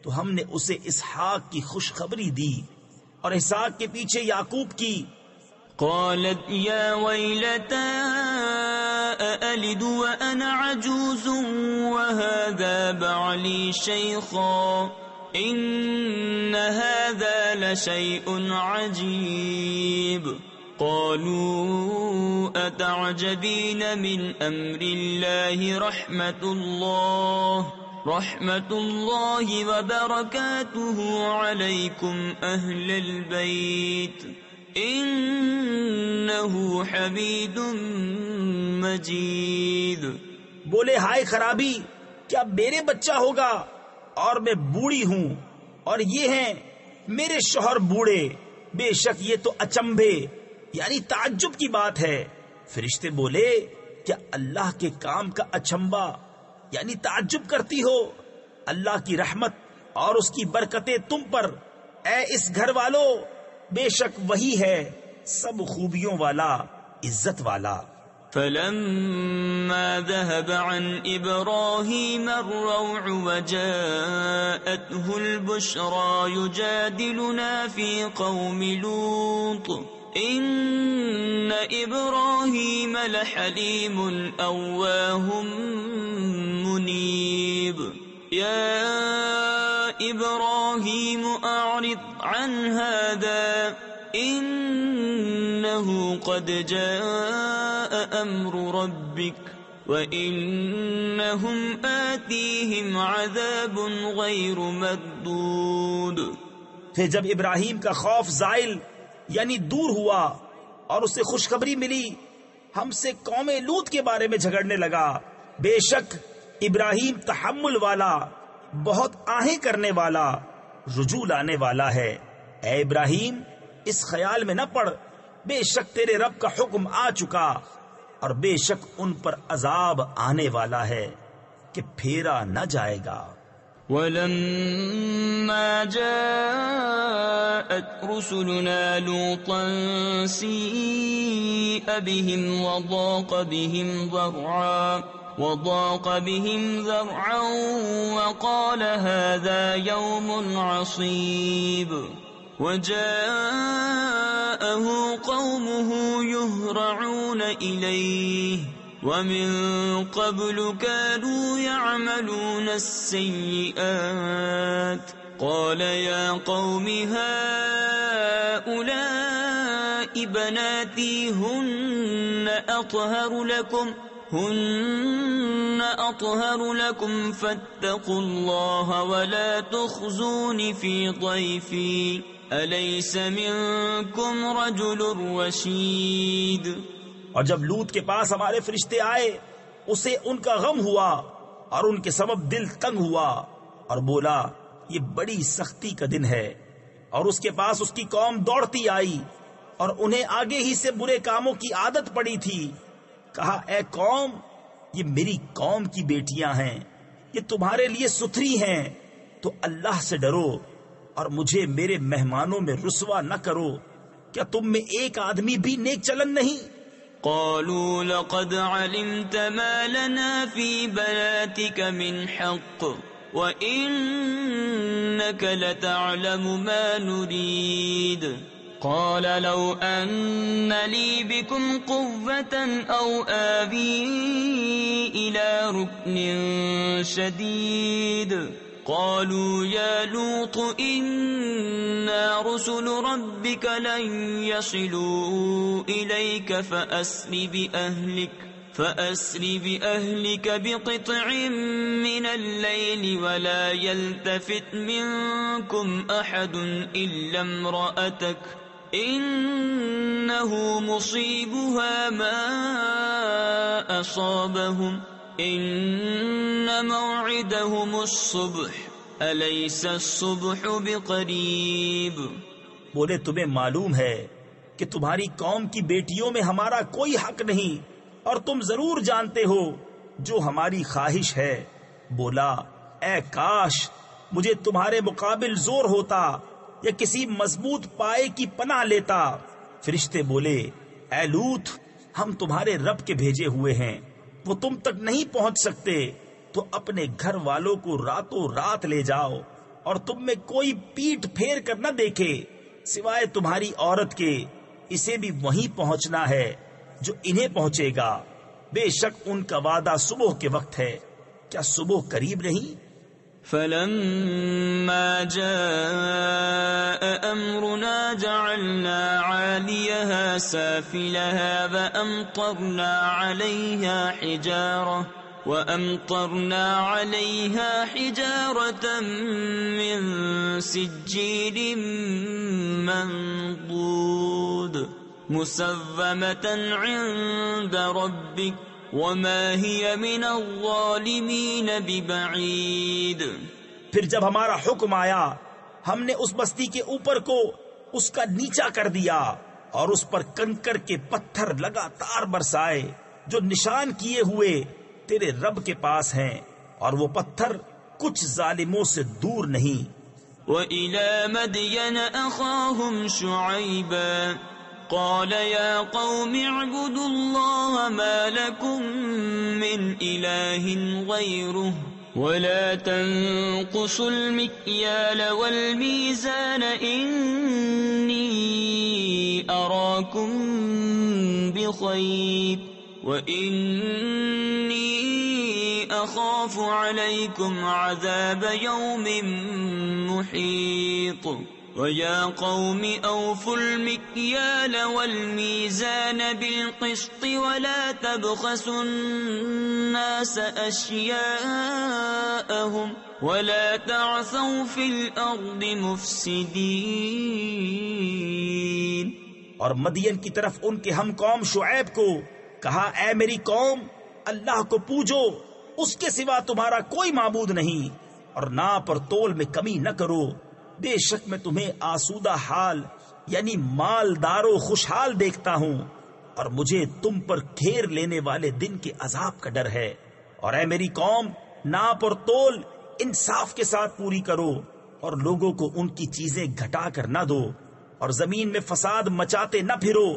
S2: تو ہم نے اسے اسحاق کی خوشخبری دی اور اسحاق کے پیچھے یعقوب کی.
S1: قالت يا ويلتى أألد وأنا عجوز وهذا بعلي شيخا إن هذا لشيء عجيب. قالوا أتعجبين من أمر الله رحمة الله وبركاته عليكم أهل البيت إنه حميد مجيد.
S2: بولے ہائے خرابی، کیا میرے بچہ ہوگا اور میں بوڑھی ہوں اور یہ ہیں میرے شوہر بوڑھے؟ بے شک یہ تو اچنبھے یعنی تعجب کی بات ہے. فرشتے بولے کیا اللہ کے کام کا اچنبا یعنی تعجب کرتی ہو؟ اللہ کی رحمت اور اس کی برکتیں تم پر اے اس گھر والو، بے شک وہی ہے سب خوبیوں والا، عزت والا.
S1: فلما ذهب عن إبراهيم الروع وجاءته البشرى يجادلنا في قوم لوط إن إبراهيم لحليم أواه منيب. يا إبراهيم أعرض عن هذا إنه قد جاء أمر ربك وإنهم آتيهم عذاب غير مردود.
S2: پھر جب ابراہیم کا خوف زائل یعنی دور ہوا اور اسے خوشخبری ملی، ہم سے قوم لوط کے بارے میں جھگڑنے لگا. بے شک ابراہیم تحمل والا، بہت آہیں کرنے والا، رجوع لانے والا ہے. اے ابراہیم اس خیال میں نہ پڑ، بے شک تیرے رب کا حکم آ چکا اور بے شک ان پر عذاب آنے والا ہے کہ پھیرا نہ جائے گا.
S1: وَلَمَّا جَاءَتْ رُسُلُنَا لُوطًا سِيءَ بِهِمْ وَضَاقَ بِهِمْ ذَرْعًا وَقَالَ هَذَا يَوْمٌ عَصِيبٌ. وَجَاءَهُ قَوْمُهُ يُهْرَعُونَ إِلَيْهِ وَمِن قَبْلُ كَانُوا يَعْمَلُونَ السَّيِّئَاتِ قَالَ يَا قَوْمِ هَؤُلَاءِ بَنَاتِي هُنَّ أَطْهَرُ لَكُمْ فَاتَّقُوا اللَّهَ وَلَا تُخْزُونِ فِي ضَيْفِي أَلَيْسَ مِنكُمْ رَجُلٌ رَشِيدٌ.
S2: اور جب لوط کے پاس ہمارے فرشتے آئے اسے ان کا غم ہوا اور ان کے سبب دل تنگ ہوا اور بولا یہ بڑی سختی کا دن ہے. اور اس کے پاس اس کی قوم دوڑتی آئی اور انہیں آگے ہی سے برے کاموں کی عادت پڑی تھی. کہا اے قوم، یہ میری قوم کی بیٹیاں ہیں، یہ تمہارے لیے ستھری ہیں، تو اللہ سے ڈرو اور مجھے میرے مہمانوں میں رسوا نہ کرو. کیا تم میں ایک آدمی بھی نیک چلن نہیں؟
S1: قالوا لقد علمت ما لنا في بناتك من حق وإنك لتعلم ما نريد. قال لو أن لي بكم قوة أو آوي إلى ركن شديد. قالوا يا لوط إنا رسل ربك لن يصلوا إليك فأسر بأهلك بقطع من الليل ولا يلتفت منكم أحد إلا امرأتك إنه مصيبها ما أصابهم إن موعدهم الصبح أليس الصبح بقريب.
S2: بولے تمہیں معلوم ہے کہ تمہاری قوم کی بیٹیوں میں ہمارا کوئی حق نہیں اور تم ضرور جانتے ہو جو ہماری خواہش ہے. بولا اے کاش مجھے تمہارے مقابل زور ہوتا یا کسی مضبوط پائے کی پناہ لیتا. فرشتے بولے اے لوط ہم تمہارے رب کے بھیجے ہوئے ہیں، وہ تم تک نہیں پہنچ سکتے، تو اپنے گھر والوں کو راتوں رات لے جاؤ اور تم میں کوئی پیٹ پھیر کر نہ دیکھے سوائے تمہاری عورت کے. اسے بھی وہیں پہنچنا ہے جو انہیں پہنچے گا. بے شک ان کا وعدہ صبح کے وقت ہے. کیا صبح قریب نہیں؟
S1: فلما جاء أمرنا جعلنا عاليها سافلها وأمطرنا عليها حجارة من سجيل منضود مسومة عند ربك وما هي من الظالمين ببعيد.
S2: پھر جب ہمارا حکم آیا ہم نے اس بستی کے اوپر کو اس کا نیچا کر دیا اور اس پر کنکر کے پتھر لگاتار برسائے جو نشان کیے ہوئے تیرے رب کے پاس ہیں، اور وہ پتھر کچھ ظالموں سے دور نہیں.
S1: وَإِلَى مَدْيَنَ أَخَاهُمْ شُعَيْبًا قال يا قوم اعبدوا الله ما لكم من إله غيره ولا تنقصوا المكيال والميزان إني أراكم بخير وإني أخاف عليكم عذاب يوم محيط وَيَا قَوْمِ أَوْفُوا الْمِكْيَالَ وَالْمِيزَانَ بِالْقِسْطِ وَلَا تَبْخَسُوا النَّاسَ أَشْيَاءَهُمْ وَلَا تَعْثَوْا فِي الْأَرْضِ مُفْسِدِينَ.
S2: اور مدین کی طرف ان کے ہم قوم شعیب کو کہا، اے میری قوم، اللہ کو پوجو، اس کے سوا تمہارا کوئی معبود نہیں، اور ناپ اور تول میں کمی نہ کرو. بے شک میں تمہیں آسودہ حال یعنی مالدار و خوشحال دیکھتا ہوں، اور مجھے تم پر گھیر لینے والے دن کے عذاب کا ڈر ہے. اور اے میری قوم، ناپ اور تول انصاف کے ساتھ پوری کرو، اور لوگوں کو ان کی چیزیں گھٹا کر نہ دو، اور زمین میں فساد مچاتے نہ پھرو.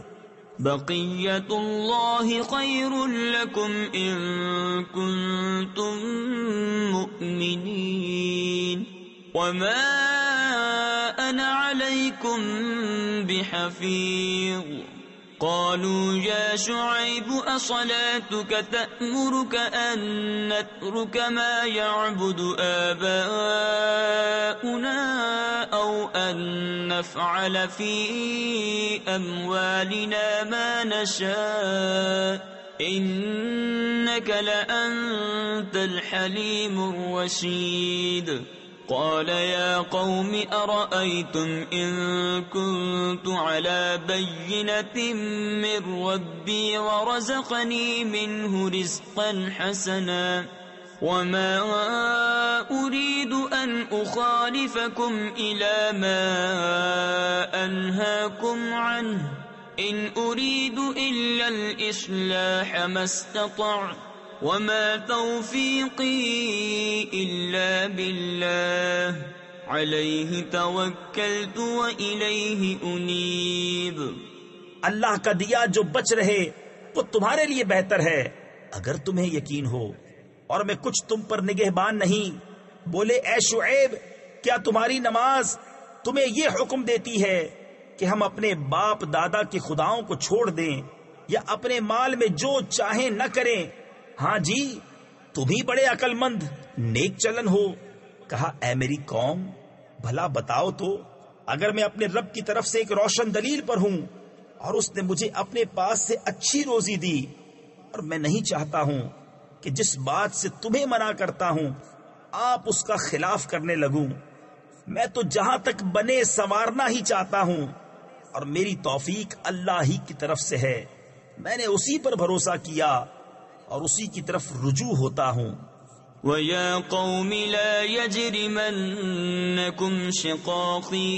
S1: بقیت اللہ خیر لکم ان کنتم مؤمنین وما انا علیکم بحفیظ. قالوا يا شعيب أصلاتك تأمرك أن نترك ما يعبد آباؤنا أو أن نفعل في أموالنا ما نشاء إنك لأنت الحليم الرشيد. قال يا قوم أرأيتم إن كنت على بينة من ربي ورزقني منه رزقا حسنا وما أريد أن أخالفكم إلى ما أنهاكم عنه إن أريد إلا الإصلاح ما استطعت وما توفيقي إلا بالله علیہ توکلت وإلیہ انیب۔
S2: اللہ کا دیا جو بچ رہے وہ تمہارے لیے بہتر ہے اگر تمہیں یقین ہو، اور میں کچھ تم پر نگہبان نہیں۔ بولے اے شعیب، کیا تمہاری نماز تمہیں یہ حکم دیتی ہے کہ ہم اپنے باپ دادا کے خداؤں کو چھوڑ دیں یا اپنے مال میں جو چاہیں نہ کریں؟ ہاں جی، تم ہی بڑے عقل مند نیک چلن ہو۔ کہا اے میری قوم، بھلا بتاؤ تو، اگر میں اپنے رب کی طرف سے ایک روشن دلیل پر ہوں اور اس نے مجھے اپنے پاس سے اچھی روزی دی، اور میں نہیں چاہتا ہوں کہ جس بات سے تمہیں منع کرتا ہوں آپ اس کا خلاف کرنے لگوں، میں تو جہاں تک بنے سنوارنا ہی چاہتا ہوں، اور میری توفیق اللہ ہی کی طرف سے ہے، میں نے اسی پر بھروسہ کیا اور اسی کی طرف رجوع ہوتا ہوں۔
S1: وَيَا قَوْمِ لَا يَجْرِمَنَّكُمْ شِقَاقِي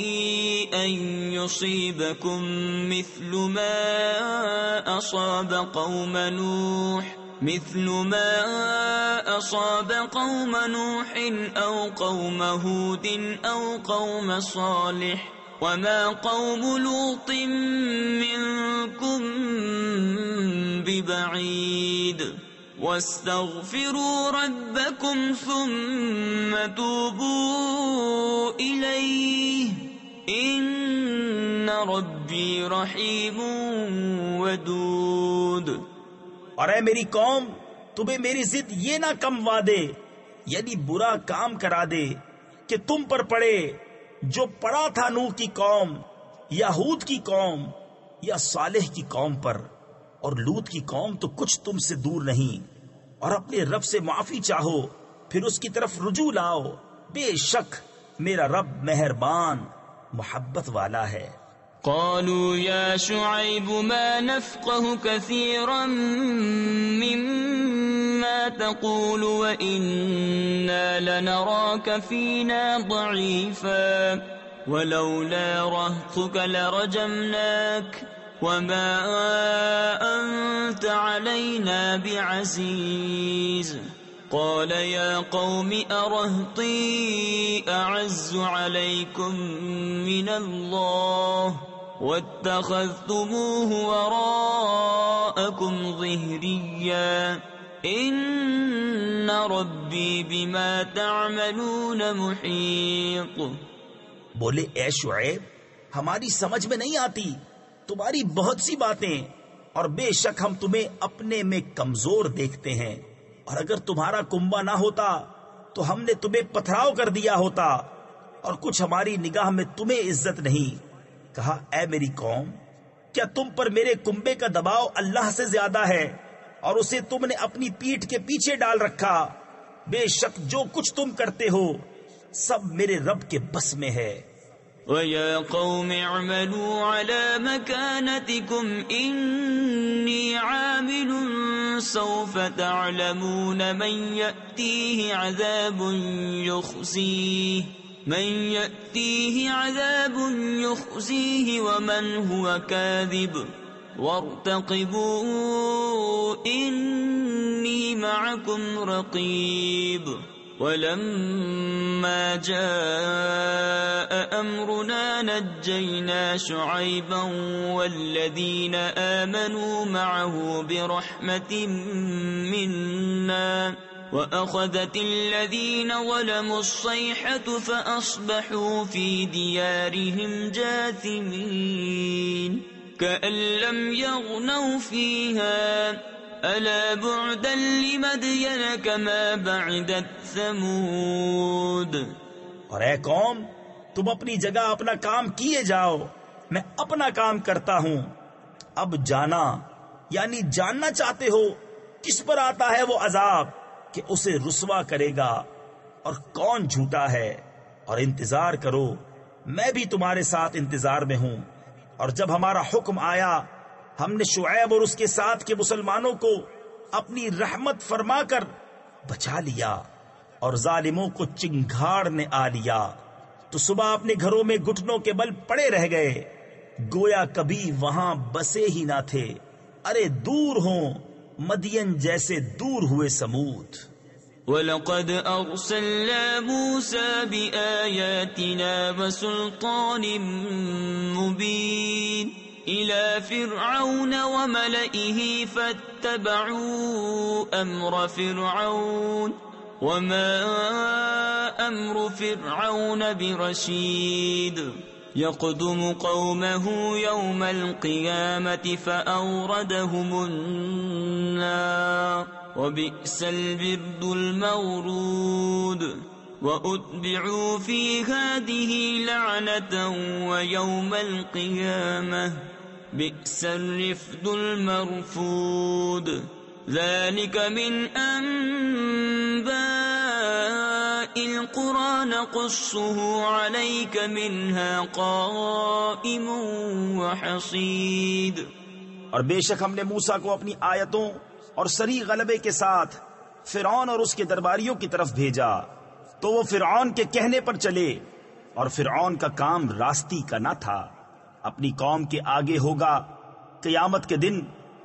S1: أَن يُصِيبَكُم مِّثْلُ مَا أَصَابَ قَوْمَ نُوحٍ أَوْ قَوْمَ هُودٍ أَوْ قَوْمَ صَالِحٍ وَمَا قَوْمُ لُوطٍ مِّنكُم بِبَعِيدٍ وَاسْتَغْفِرُوا رَبَّكُمْ ثُمَّ تُوبُوا إِلَيْهِ إِنَّ رَبِّي رَحِيمٌ وَدُودٌ۔
S2: اور اے میری قوم، تمہیں میری ضد یہ نہ کموا دے، یعنی برا کام کرا دے کہ تم پر پڑے جو پڑا تھا نوح کی قوم یا ہود کی قوم یا صالح کی قوم پر، اور لوط کی قوم تو کچھ تم سے دور نہیں۔ اور اپنے رب سے معافی چاہو، پھر اس کی طرف رجوع لاؤ، بے شک میرا رب مہربان محبت والا ہے۔
S1: قالوا يا شعيب ما نفقه كثيرا مما تقول وإنا لنراك فينا ضعيفا ولولا رهطك لرجمناك وما أنت علينا بعزيز۔ قال يا قوم أرهطي أعز عليكم من الله واتخذتموه وراءكم ظهريا إن ربي بما تعملون محيط۔
S2: بولے اے شعیب، ہماری سمجھ میں نہیں آتی تمہاری بہت سی باتیں، اور بے شک ہم تمہیں اپنے میں کمزور دیکھتے ہیں، اور اگر تمہارا کنبہ نہ ہوتا تو ہم نے تمہیں پتھراؤ کر دیا ہوتا، اور کچھ ہماری نگاہ میں تمہیں عزت نہیں۔ کہا اے میری قوم، کیا تم پر میرے کنبے کا دباؤ اللہ سے زیادہ ہے اور اسے تم نے اپنی پیٹھ کے پیچھے ڈال رکھا؟ بے شک جو کچھ تم کرتے ہو سب میرے رب کے بس میں ہے۔
S1: وَيَا قَوْمِ اعْمَلُوا عَلَى مَكَانَتِكُمْ إِنِّي عَامِلٌ سَوْفَ تَعْلَمُونَ مَنْ يَأْتِيهِ عَذَابٌ يُخْزِيهِ وَمَنْ هُوَ كَاذِبٌ وَارْتَقِبُوا إِنِّي مَعَكُمْ رَقِيبٌ۔ وَلَمَّا جَاءَ أَمْرُنَا نَجَّيْنَا شُعَيْبًا وَالَّذِينَ آمَنُوا مَعَهُ بِرَحْمَةٍ مِنَّا وَأَخَذَتِ الَّذِينَ ظَلَمُوا الصَّيْحَةُ فَأَصْبَحُوا فِي دِيَارِهِمْ جَاثِمِينَ كَأَن لَّمْ يَغْنَوْا فِيهَا أَلَا بُعْدًا لِمَدْيَنَ كَمَا بَعِدَتْ ثَمُودُ۔
S2: اور اے قوم، تم اپنی جگہ اپنا کام کیے جاؤ، میں اپنا کام کرتا ہوں۔ اب جانا یعنی جاننا چاہتے ہو کس پر آتا ہے وہ عذاب کہ اسے رسوا کرے گا، اور کون جھوٹا ہے، اور انتظار کرو میں بھی تمہارے ساتھ انتظار میں ہوں۔ اور جب ہمارا حکم آیا ہم نے شعیب اور اس کے ساتھ کے مسلمانوں کو اپنی رحمت فرما کر بچا لیا، اور ظالموں کو چنگھاڑ نے آ لیا تو صبح اپنے گھروں میں گھٹنوں کے بل پڑے رہ گئے، گویا کبھی وہاں بسے ہی نہ تھے۔ ارے دور ہوں مدین جیسے دور ہوئے سمود۔
S1: وَلَقَدْ أَرْسَلْنَا مُوسَى بِآيَاتِنَا وَسُلْطَانٍ مُبِينٍ إِلَى فِرْعَوْنَ وَمَلَئِهِ فَاتَّبَعُوا أَمْرَ فِرْعَوْنَ وَمَا أَمْرُ فِرْعَوْنَ بِرَشِيدٍ يَقْدُمُ قَوْمَهُ يَوْمَ الْقِيَامَةِ فَأَوْرَدَهُمُ النَّارَ وَبِئْسَ الْوِرْدُ الْمَوْرُودُ وَأُتْبِعُوا فِي هَذِهِ لَعْنَةً وَيَوْمَ الْقِيَامَةِ بِئْسَ الرِّفْدُ الْمَرْفُودُ ذَلِكَ مِنْ أَنْبَاءِ الْقُرَى نَقُصُّهُ عَلَيْكَ مِنْهَا قَائِمٌ وَحَصِيدٌ۔
S2: اور بے شک ہم نے موسیٰ کو اپنی آیتوں اور سری غلبے کے ساتھ فرعون اور اس کے درباریوں کی طرف بھیجا، تو وہ فرعون کے کہنے پر چلے، اور فرعون کا کام راستی کا نہ تھا۔ اپنی قوم کے آگے ہوگا قیامت کے دن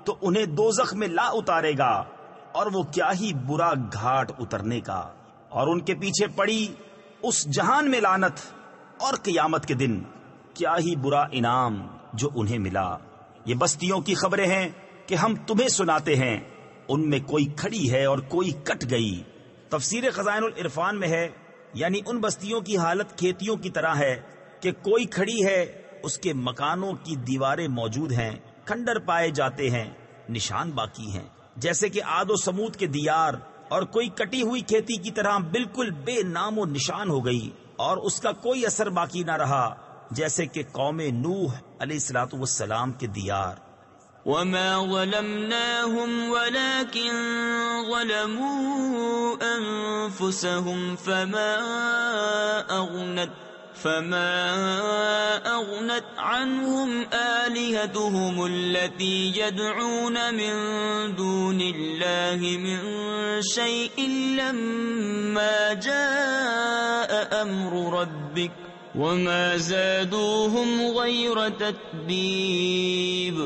S2: تو انہیں دوزخ میں لا اتارے گا، اور وہ کیا ہی برا گھاٹ اترنے کا، اور ان کے پیچھے پڑی اس جہان میں لعنت، اور قیامت کے دن کیا ہی برا انعام جو انہیں ملا۔ یہ بستیوں کی خبریں ہیں کہ ہم تمہیں سناتے ہیں، ان میں کوئی کھڑی ہے اور کوئی کٹ گئی۔ تفسیر خزائن العرفان میں ہے، یعنی ان بستیوں کی حالت کھیتیوں کی طرح ہے کہ کوئی کھڑی ہے، اس کے مکانوں کی دیواریں موجود ہیں، کھنڈر پائے جاتے ہیں، نشان باقی ہیں، جیسے کہ عاد و سمود کے دیار، اور کوئی کٹی ہوئی کھیتی کی طرح بالکل بے نام و نشان ہو گئی، اور اس کا کوئی اثر باقی نہ رہا، جیسے کہ قوم نوح علیہ السلام کے دیار۔
S1: وَمَا ظَلَمْنَاهُمْ وَلَكِنْ ظَلَمُوا أَنفُسَهُمْ فَمَا أَغْنَتْ عَنْهُمْ آلِهَتُهُمُ الَّتِي يَدْعُونَ مِن دُونِ اللَّهِ مِن شَيْءٍ لَمَّا جَاءَ أَمْرُ رَبِّكَ وَمَا زَادُوهُمْ غَيْرَ تَتْبِيبٍ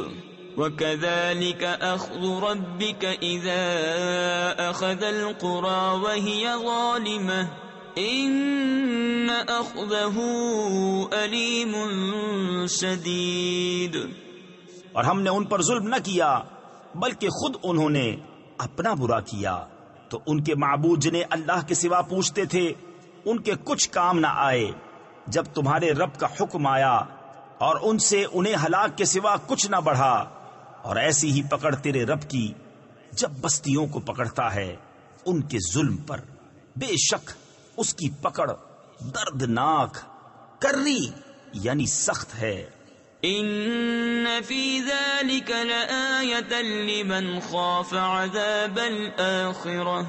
S1: وَكَذَلِكَ أَخْذُ رَبِّكَ إِذَا أَخَذَ الْقُرَى وَهِيَ ظَالِمَةٌ إِنَّ أَخْذَهُ أَلِيمٌ شَدِيدٌ۔
S2: اور ہم نے ان پر ظلم نہ کیا بلکہ خود انہوں نے اپنا برا کیا، تو ان کے معبود جنہیں اللہ کے سوا پوچھتے تھے ان کے کچھ کام نہ آئے جب تمہارے رب کا حکم آیا، اور ان سے انہیں ہلاک کے سوا کچھ نہ بڑھا۔ اور ایسی ہی پکڑ تیرے رب کی جب بستیوں کو پکڑتا ہے ان کے ظلم پر، بے شک اس کی پکڑ دردناک کرری یعنی سخت ہے۔
S1: إن في ذلك لآية لمن خاف عذاب الآخرة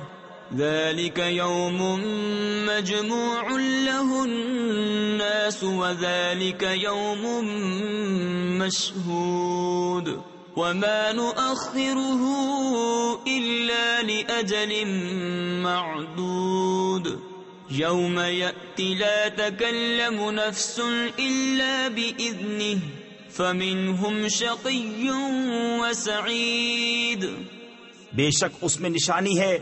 S1: ذلك يوم مجموع له الناس وذلك يوم مشهود وما نؤخره إلا لأجل معدود يوم يأتي لا تكلم نفس إلا بإذنه فمنهم شقي وسعيد۔
S2: بے شک اس میں نشانی ہے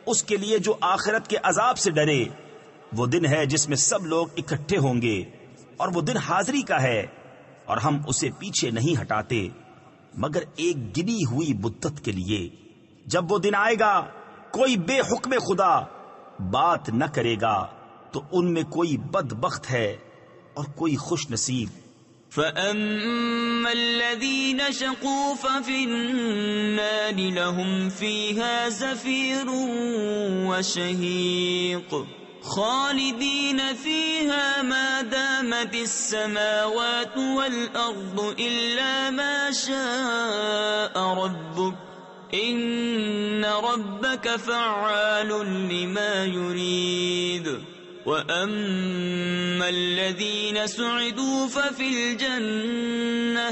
S2: اس کے لیے جو آخرت کے عذاب سے ڈرے، وہ دن ہے جس میں سب لوگ اکٹھے ہوں گے، اور وہ دن حاضری کا ہے، اور ہم اسے پیچھے نہیں ہٹاتے مگر ایک گنی ہوئی مدت کے لیے۔ جب وہ دن آئے گا کوئی بے حکم خدا بات نہ کرے گا تو ان میں کوئی بدبخت ہے اور کوئی خوش نصیب۔
S1: فَأَمَّا الَّذِينَ شَقُوا فَفِي النَّارِ لَهُمْ فِيهَا زَفِيرٌ وَشَهِيقٌ خَالِدِينَ فِيهَا مَا دَامَتِ السَّمَاوَاتُ وَالْأَرْضُ إِلَّا مَا شَاءَ رَبُّكَ إِنَّ رَبَّكَ فَعَّالٌ لِمَا يُرِيدُ۔ وَأَمَّا الَّذِينَ سُعِدُوا فَفِي الْجَنَّةِ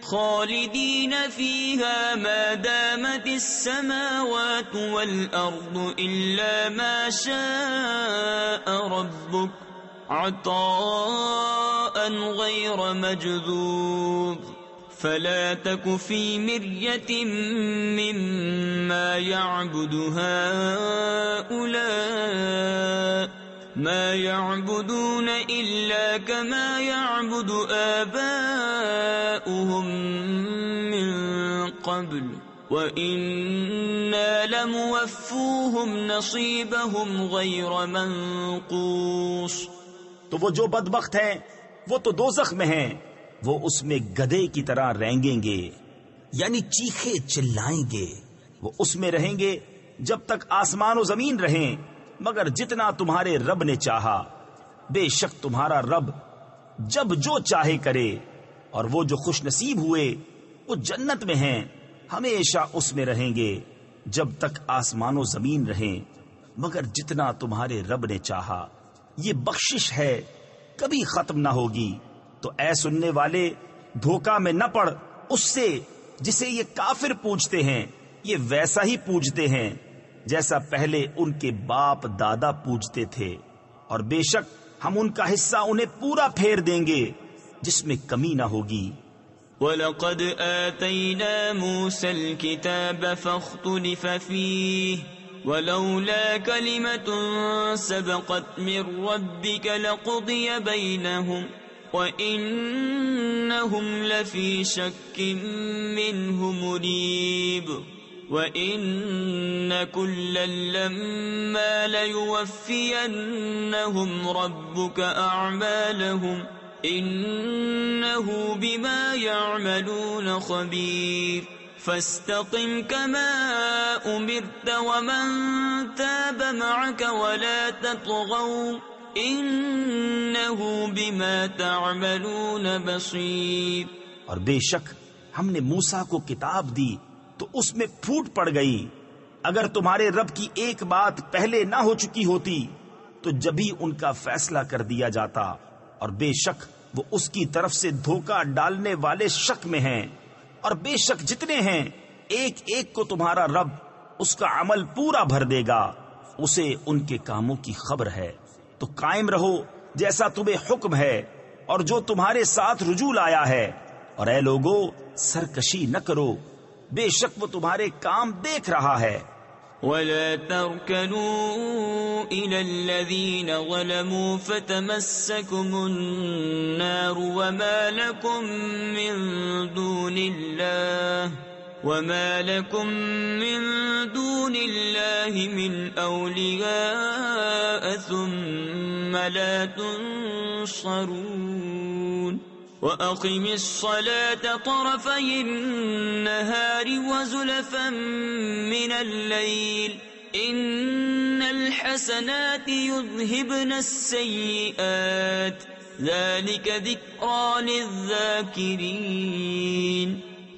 S1: خَالِدِينَ فِيهَا مَا دَامَتِ السَّمَاوَاتُ وَالْأَرْضُ إِلَّا مَا شَاءَ رَبُّكَ عَطَاءً غَيْرَ مَجْذُوذٍ فلا تك في مرية مما يعبد هؤلاء ما يعبدون إلا كما يعبد آباؤهم من قبل وَإِنَّا لَمُوَفُّوهُمْ نَصِيبَهُمْ غَيْرَ مَنْقُوصٍ۔
S2: تو وہ جو بدبخت ہیں وہ تو دوزخ میں ہیں، وہ اس میں گدھے کی طرح رینگیں گے، یعنی چیخے چلائیں گے۔ وہ اس میں رہیں گے جب تک آسمان و زمین رہیں، مگر جتنا تمہارے رب نے چاہا۔ بے شک تمہارا رب جب جو چاہے کرے، اور وہ جو خوش نصیب ہوئے وہ جنت میں ہیں، ہمیشہ اس میں رہیں گے جب تک آسمان و زمین رہیں، مگر جتنا تمہارے رب نے چاہا۔ یہ بخشش ہے، کبھی ختم نہ ہوگی۔ تو اے سننے والے، دھوکہ میں نہ پڑ اس سے جسے یہ کافر پوجتے ہیں، یہ ویسا ہی پوجتے ہیں جیسا پہلے ان کے باپ دادا پوجتے تھے، اور بے شک ہم ان کا حصہ انہیں پورا پھیر دیں گے جس میں کمی نہ ہوگی۔
S1: وَلَقَدْ آتَيْنَا مُوسَى الْكِتَابَ فَاخْتُلِفَ فِيهِ وَلَوْلَا كَلِمَةٌ سَبَقَتْ مِنْ رَبِّكَ لَقُضِيَ بَيْنَهُمْ وَإِنَّهُمْ لَفِي شَكٍّ مِّنْهُ مُرِيبٍ وَإِنَّ كُلًّا لَّمَّا لَيُوَفِّيَنَّهُمْ رَبُّكَ أَعْمَالَهُمْ إِنَّهُ بِمَا يَعْمَلُونَ خَبِيرٌ فَاسْتَقِمْ كَمَا أُمِرْتَ وَمَنْ تَابَ مَعَكَ وَلَا تَطْغَوْا إِنَّهُ بِمَا تَعْمَلُونَ بَصِيرٌ۔
S2: اور بے شک ہم نے موسیٰ کو کتاب دی تو اس میں پھوٹ پڑ گئی۔ اگر تمہارے رب کی ایک بات پہلے نہ ہو چکی ہوتی تو جبھی ان کا فیصلہ کر دیا جاتا، اور بے شک وہ اس کی طرف سے دھوکہ ڈالنے والے شک میں ہیں۔ اور بے شک جتنے ہیں ایک ایک کو تمہارا رب اس کا عمل پورا بھر دے گا، اسے ان کے کاموں کی خبر ہے۔ تو قائم رہو جیسا تمہیں حکم ہے اور جو تمہارے ساتھ رجوع آیا ہے، اور اے لوگو سرکشی نہ کرو، بے شک وہ تمہارے کام دیکھ رہا ہے۔
S1: وَلَا تَرْكَنُوا إِلَى الَّذِينَ ظَلَمُوا فَتَمَسَّكُمُ النَّارُ وَمَا لَكُمْ مِن دُونِ اللَّهِ مِنْ أَوْلِيَاءَ ثُمَّ لَا تُنصَرُونَ وَأَقِمِ الصَّلَاةَ طَرَفَيِ النَّهَارِ وَزُلَفًا مِّنَ اللَّيْلِ إِنَّ الْحَسَنَاتِ يُذْهِبْنَ السَّيِّئَاتِ ذَلِكَ ذِكْرَى لِلذَّاكِرِينَ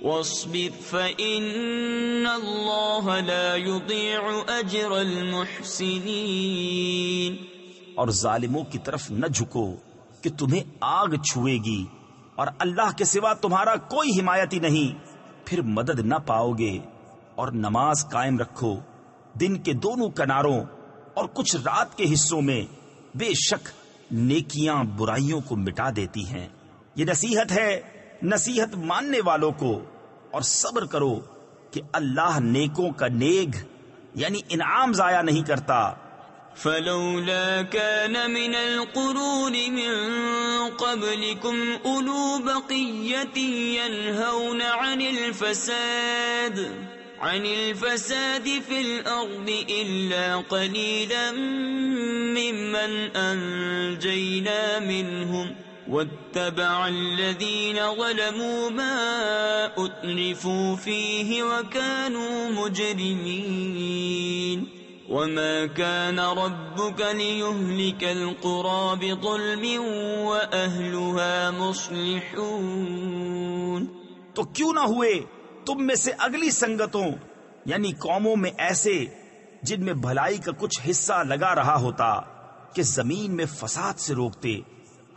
S1: وَاصْبِرْ فَإِنَّ اللَّهَ لَا يُضِيعُ أَجْرَ الْمُحْسِنِينَ۔
S2: اور ظالموں کی طرف نہ جھکو کہ تمہیں آگ چھوئے گی، اور اللہ کے سوا تمہارا کوئی حمایتی نہیں، پھر مدد نہ پاؤ گے۔ اور نماز قائم رکھو دن کے دونوں کناروں اور کچھ رات کے حصوں میں، بے شک نیکیاں برائیوں کو مٹا دیتی ہیں۔ یہ نصیحت ہے نصیحت ماننے والوں کو، اور صبر کرو کہ اللہ نیکوں کا نیک یعنی انعام ضائع نہیں کرتا۔
S1: فَلَوْلَا كَانَ مِنَ الْقُرُونِ مِنْ قَبْلِكُمْ أُولُو بَقِيَّةٍ يَنْهَوْنَ عَنِ الْفَسَادِ فِي الْأَرْضِ إِلَّا قَلِيلًا مِّمَّنْ أَنْجَيْنَا مِنْهُمْ وَاتَّبَعَ الَّذِينَ ظَلَمُوا مَا أُتْرِفُوا فِيهِ وَكَانُوا مُجْرِمِينَ وَمَا كَانَ رَبُّكَ لِيُهْلِكَ الْقُرَى بِظُلْمٍ وَأَهْلُهَا مُصْلِحُونَ۔
S2: تو کیوں نہ ہوئے تم میں سے اگلی سنگتوں یعنی قوموں میں ایسے جن میں بھلائی کا کچھ حصہ لگا رہا ہوتا کہ زمین میں فساد سے روکتے،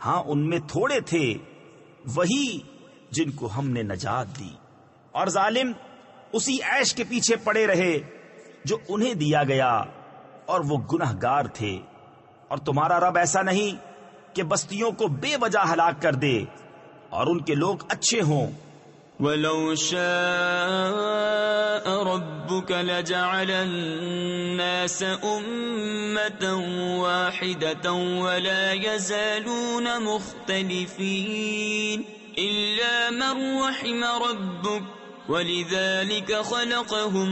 S2: ہاں ان میں تھوڑے تھے وہی جن کو ہم نے نجات دی، اور ظالم اسی عیش کے پیچھے پڑے رہے جو انہیں دیا گیا، اور وہ گنہگار تھے۔ اور تمہارا رب ایسا نہیں کہ بستیوں کو بے وجہ ہلاک کر دے اور ان کے لوگ اچھے ہوں۔
S1: وَلَوْ شَاءَ رَبُّكَ لَجَعَلَ النَّاسَ أُمَّةً وَاحِدَةً وَلَا يَزَالُونَ مُخْتَلِفِينَ إِلَّا مَنْ رَحِمَ رَبُّكَ وَلِذَلِكَ خَلَقَهُمْ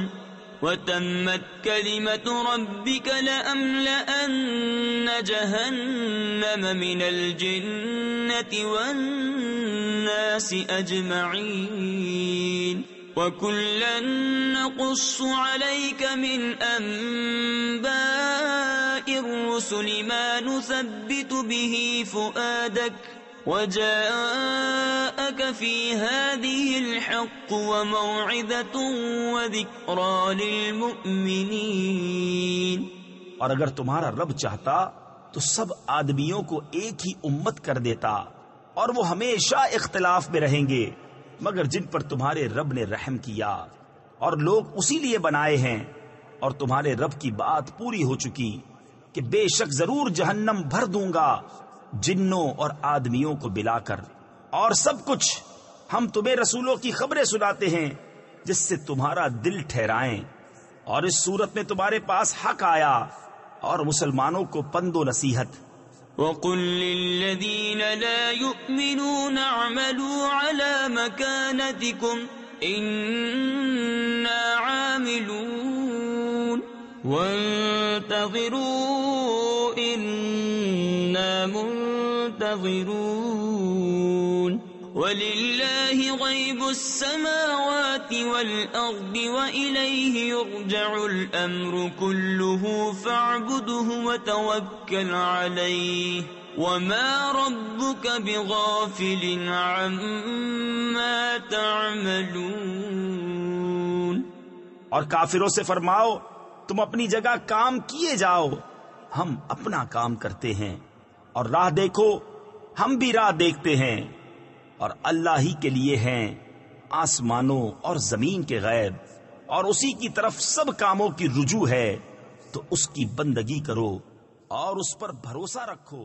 S1: وَتَمَّتْ كَلِمَةُ رَبِّكَ لَأَمْلَأَنَّ جَهَنَّمَ مِنَ الْجِنَّةِ وَالنَّاسِ أَجْمَعِينَ وَكُلًّا نَقُصُّ عَلَيْكَ مِنْ أَنْبَاءِ الرُّسُلِ مَا نُثَبِّتُ بِهِ فُؤَادَكَ وَجَاءَكَ فِي هَذِهِ الْحَقُّ وَمَوْعِظَةٌ وَذِكْرَى لِلْمُؤْمِنِينَ۔
S2: اور اگر تمہارا رب چاہتا تو سب آدمیوں کو ایک ہی امت کر دیتا، اور وہ ہمیشہ اختلاف میں رہیں گے، مگر جن پر تمہارے رب نے رحم کیا اور لوگ اسی لیے بنائے ہیں، اور تمہارے رب کی بات پوری ہو چکی کہ بے شک ضرور جہنم بھر دوں گا جنوں اور آدمیوں کو بلا کر، اور سب کچھ ہم تمہیں رسولوں کی خبریں سناتے ہیں جس سے تمہارا دل ٹھہرائیں، اور اس صورت میں تمہارے پاس حق آیا اور مسلمانوں کو پند و نصیحت۔
S1: وَقُلْ لِلَّذِينَ لَا يُؤْمِنُونَ اعْمَلُوا عَلَى مَكَانَتِكُمْ إِنَّا عَامِلُونَ وَانْتَظِرُوا إِنَّا مُنْتَظِرُونَ وَلِلَّهِ غَيْبُ السَّمَاوَاتِ وَالْأَرْضِ وَإِلَيْهِ يُرْجَعُ الْأَمْرُ كُلُّهُ فَاعْبُدْهُ وَتَوَكَّلْ عَلَيْهِ وَمَا رَبُّكَ بِغَافِلٍ عَمَّا تَعْمَلُونَ۔
S2: اور کافروں سے فرماؤ تم اپنی جگہ کام کیے جاؤ، ہم اپنا کام کرتے ہیں، اور راہ دیکھو ہم بھی راہ دیکھتے ہیں، اور اللہ ہی کے لیے ہیں آسمانوں اور زمین کے غیب، اور اسی کی طرف سب کاموں کی رجوع ہے، تو اس کی بندگی کرو اور اس پر بھروسہ رکھو۔